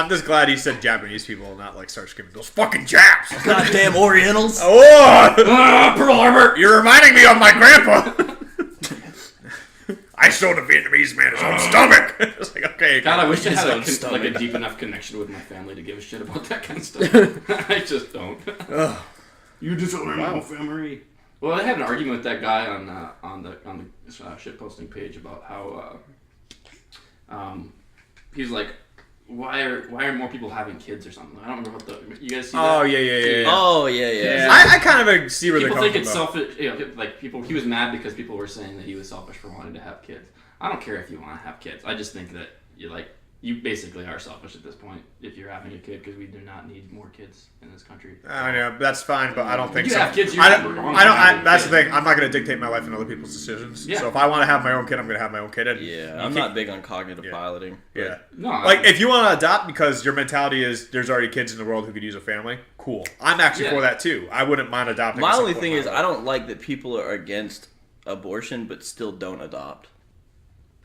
just glad he said Japanese people and not like start screaming those fucking Japs. Goddamn Orientals. Oh, Pearl Harbor! You're reminding me of my grandpa. I showed a Vietnamese man his own stomach. It's like, okay, God, I wish I had His own like a stomach. deep enough connection with my family to give a shit about that kind of stuff. I just don't. You disown my family. Well, I had an argument with that guy on the shit posting page about how he's like, why are more people having kids or something? I don't remember what the you guys see that? Oh yeah. Oh yeah. I kind of see where they're People coming think it's from. selfish. You know, like people, he was mad because people were saying that he was selfish for wanting to have kids. I don't care if you want to have kids. I just think that you basically are selfish at this point if you're having a kid because we do not need more kids in this country. I know that's fine, but I don't think You so. have kids, you're I not don't. wrong I don't. for having That's the kids. thing. I'm not going to dictate my life and other people's decisions. Yeah. So if I want to have my own kid, I'm going to have my own kid. And Yeah, you I'm can't- not big on cognitive piloting. but- Yeah. No, Like if you want to adopt because your mentality is there's already kids in the world who could use a family, cool. I'm actually Yeah. for that too. I wouldn't mind adopting. My at some only point thing in is my I life. don't like that people are against abortion but still don't adopt.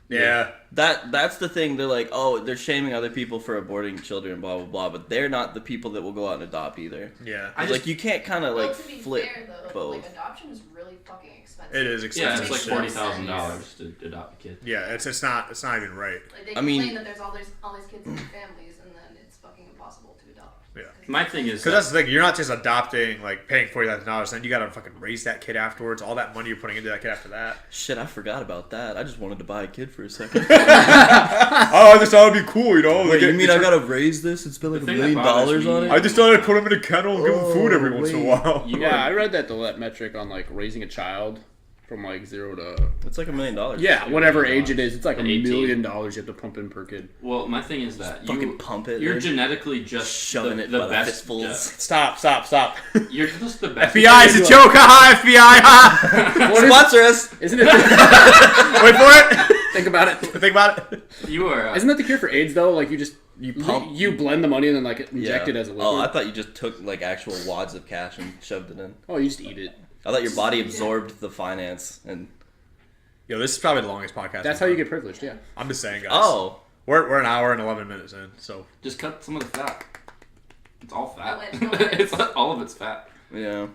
Yeah. That's the thing. They're like, oh, they're shaming other people for aborting children, blah blah blah. But they're not the people that will go out and adopt either. Yeah. I It's just- like you can't kind of Well, like to be flip fair, though, both. like adoption is really fucking expensive. It is yeah, expensive. it's like shit. $40,000 to adopt a kid. Yeah, it's not even right. Like they I complain mean- that there's all these kids in their families, and then it's fucking impossible to adopt. Yeah. My thing is Because that's the thing, you're not just adopting, like paying $40,000, then you gotta fucking raise that kid afterwards. All that money you're putting into that kid after that. Shit, I forgot about that. I just wanted to buy a kid for a second. Oh, I just thought it'd be cool, you know. Wait, you mean I gotta raise this and spend like The $1 thing million that bothers on me- it? I just thought I'd put him in a kennel and give him food every Oh, once in a wait. while. You Yeah, are- I read that metric on like raising a child from like 0 to It's like $1 million. yeah, whatever age it is. It's like At $1 18. million you have to pump in per kid. Well, my thing is that Fucking pump it. you're dude. genetically just Shoving the, it the by the best. fistfuls. Stop. You're just the best. FBI is a joke, haha, FBI, ha! Sponsor us. Isn't it? Wait for it! Think about it. Think about it. You are. Isn't that the cure for AIDS though? Like you just pump- you blend the money and then like inject it as a liquid. Oh, I thought you just took like actual wads of cash and shoved it in. Oh, you just eat it. I thought your body absorbed the finance and. Yo, this is probably the longest podcast. That's how you get privileged. Yeah. I'm just saying, guys. Oh, We're an hour and 11 minutes in, so. Just cut some of the fat. It's all fat. No, it's It's all of it's fat. yeah.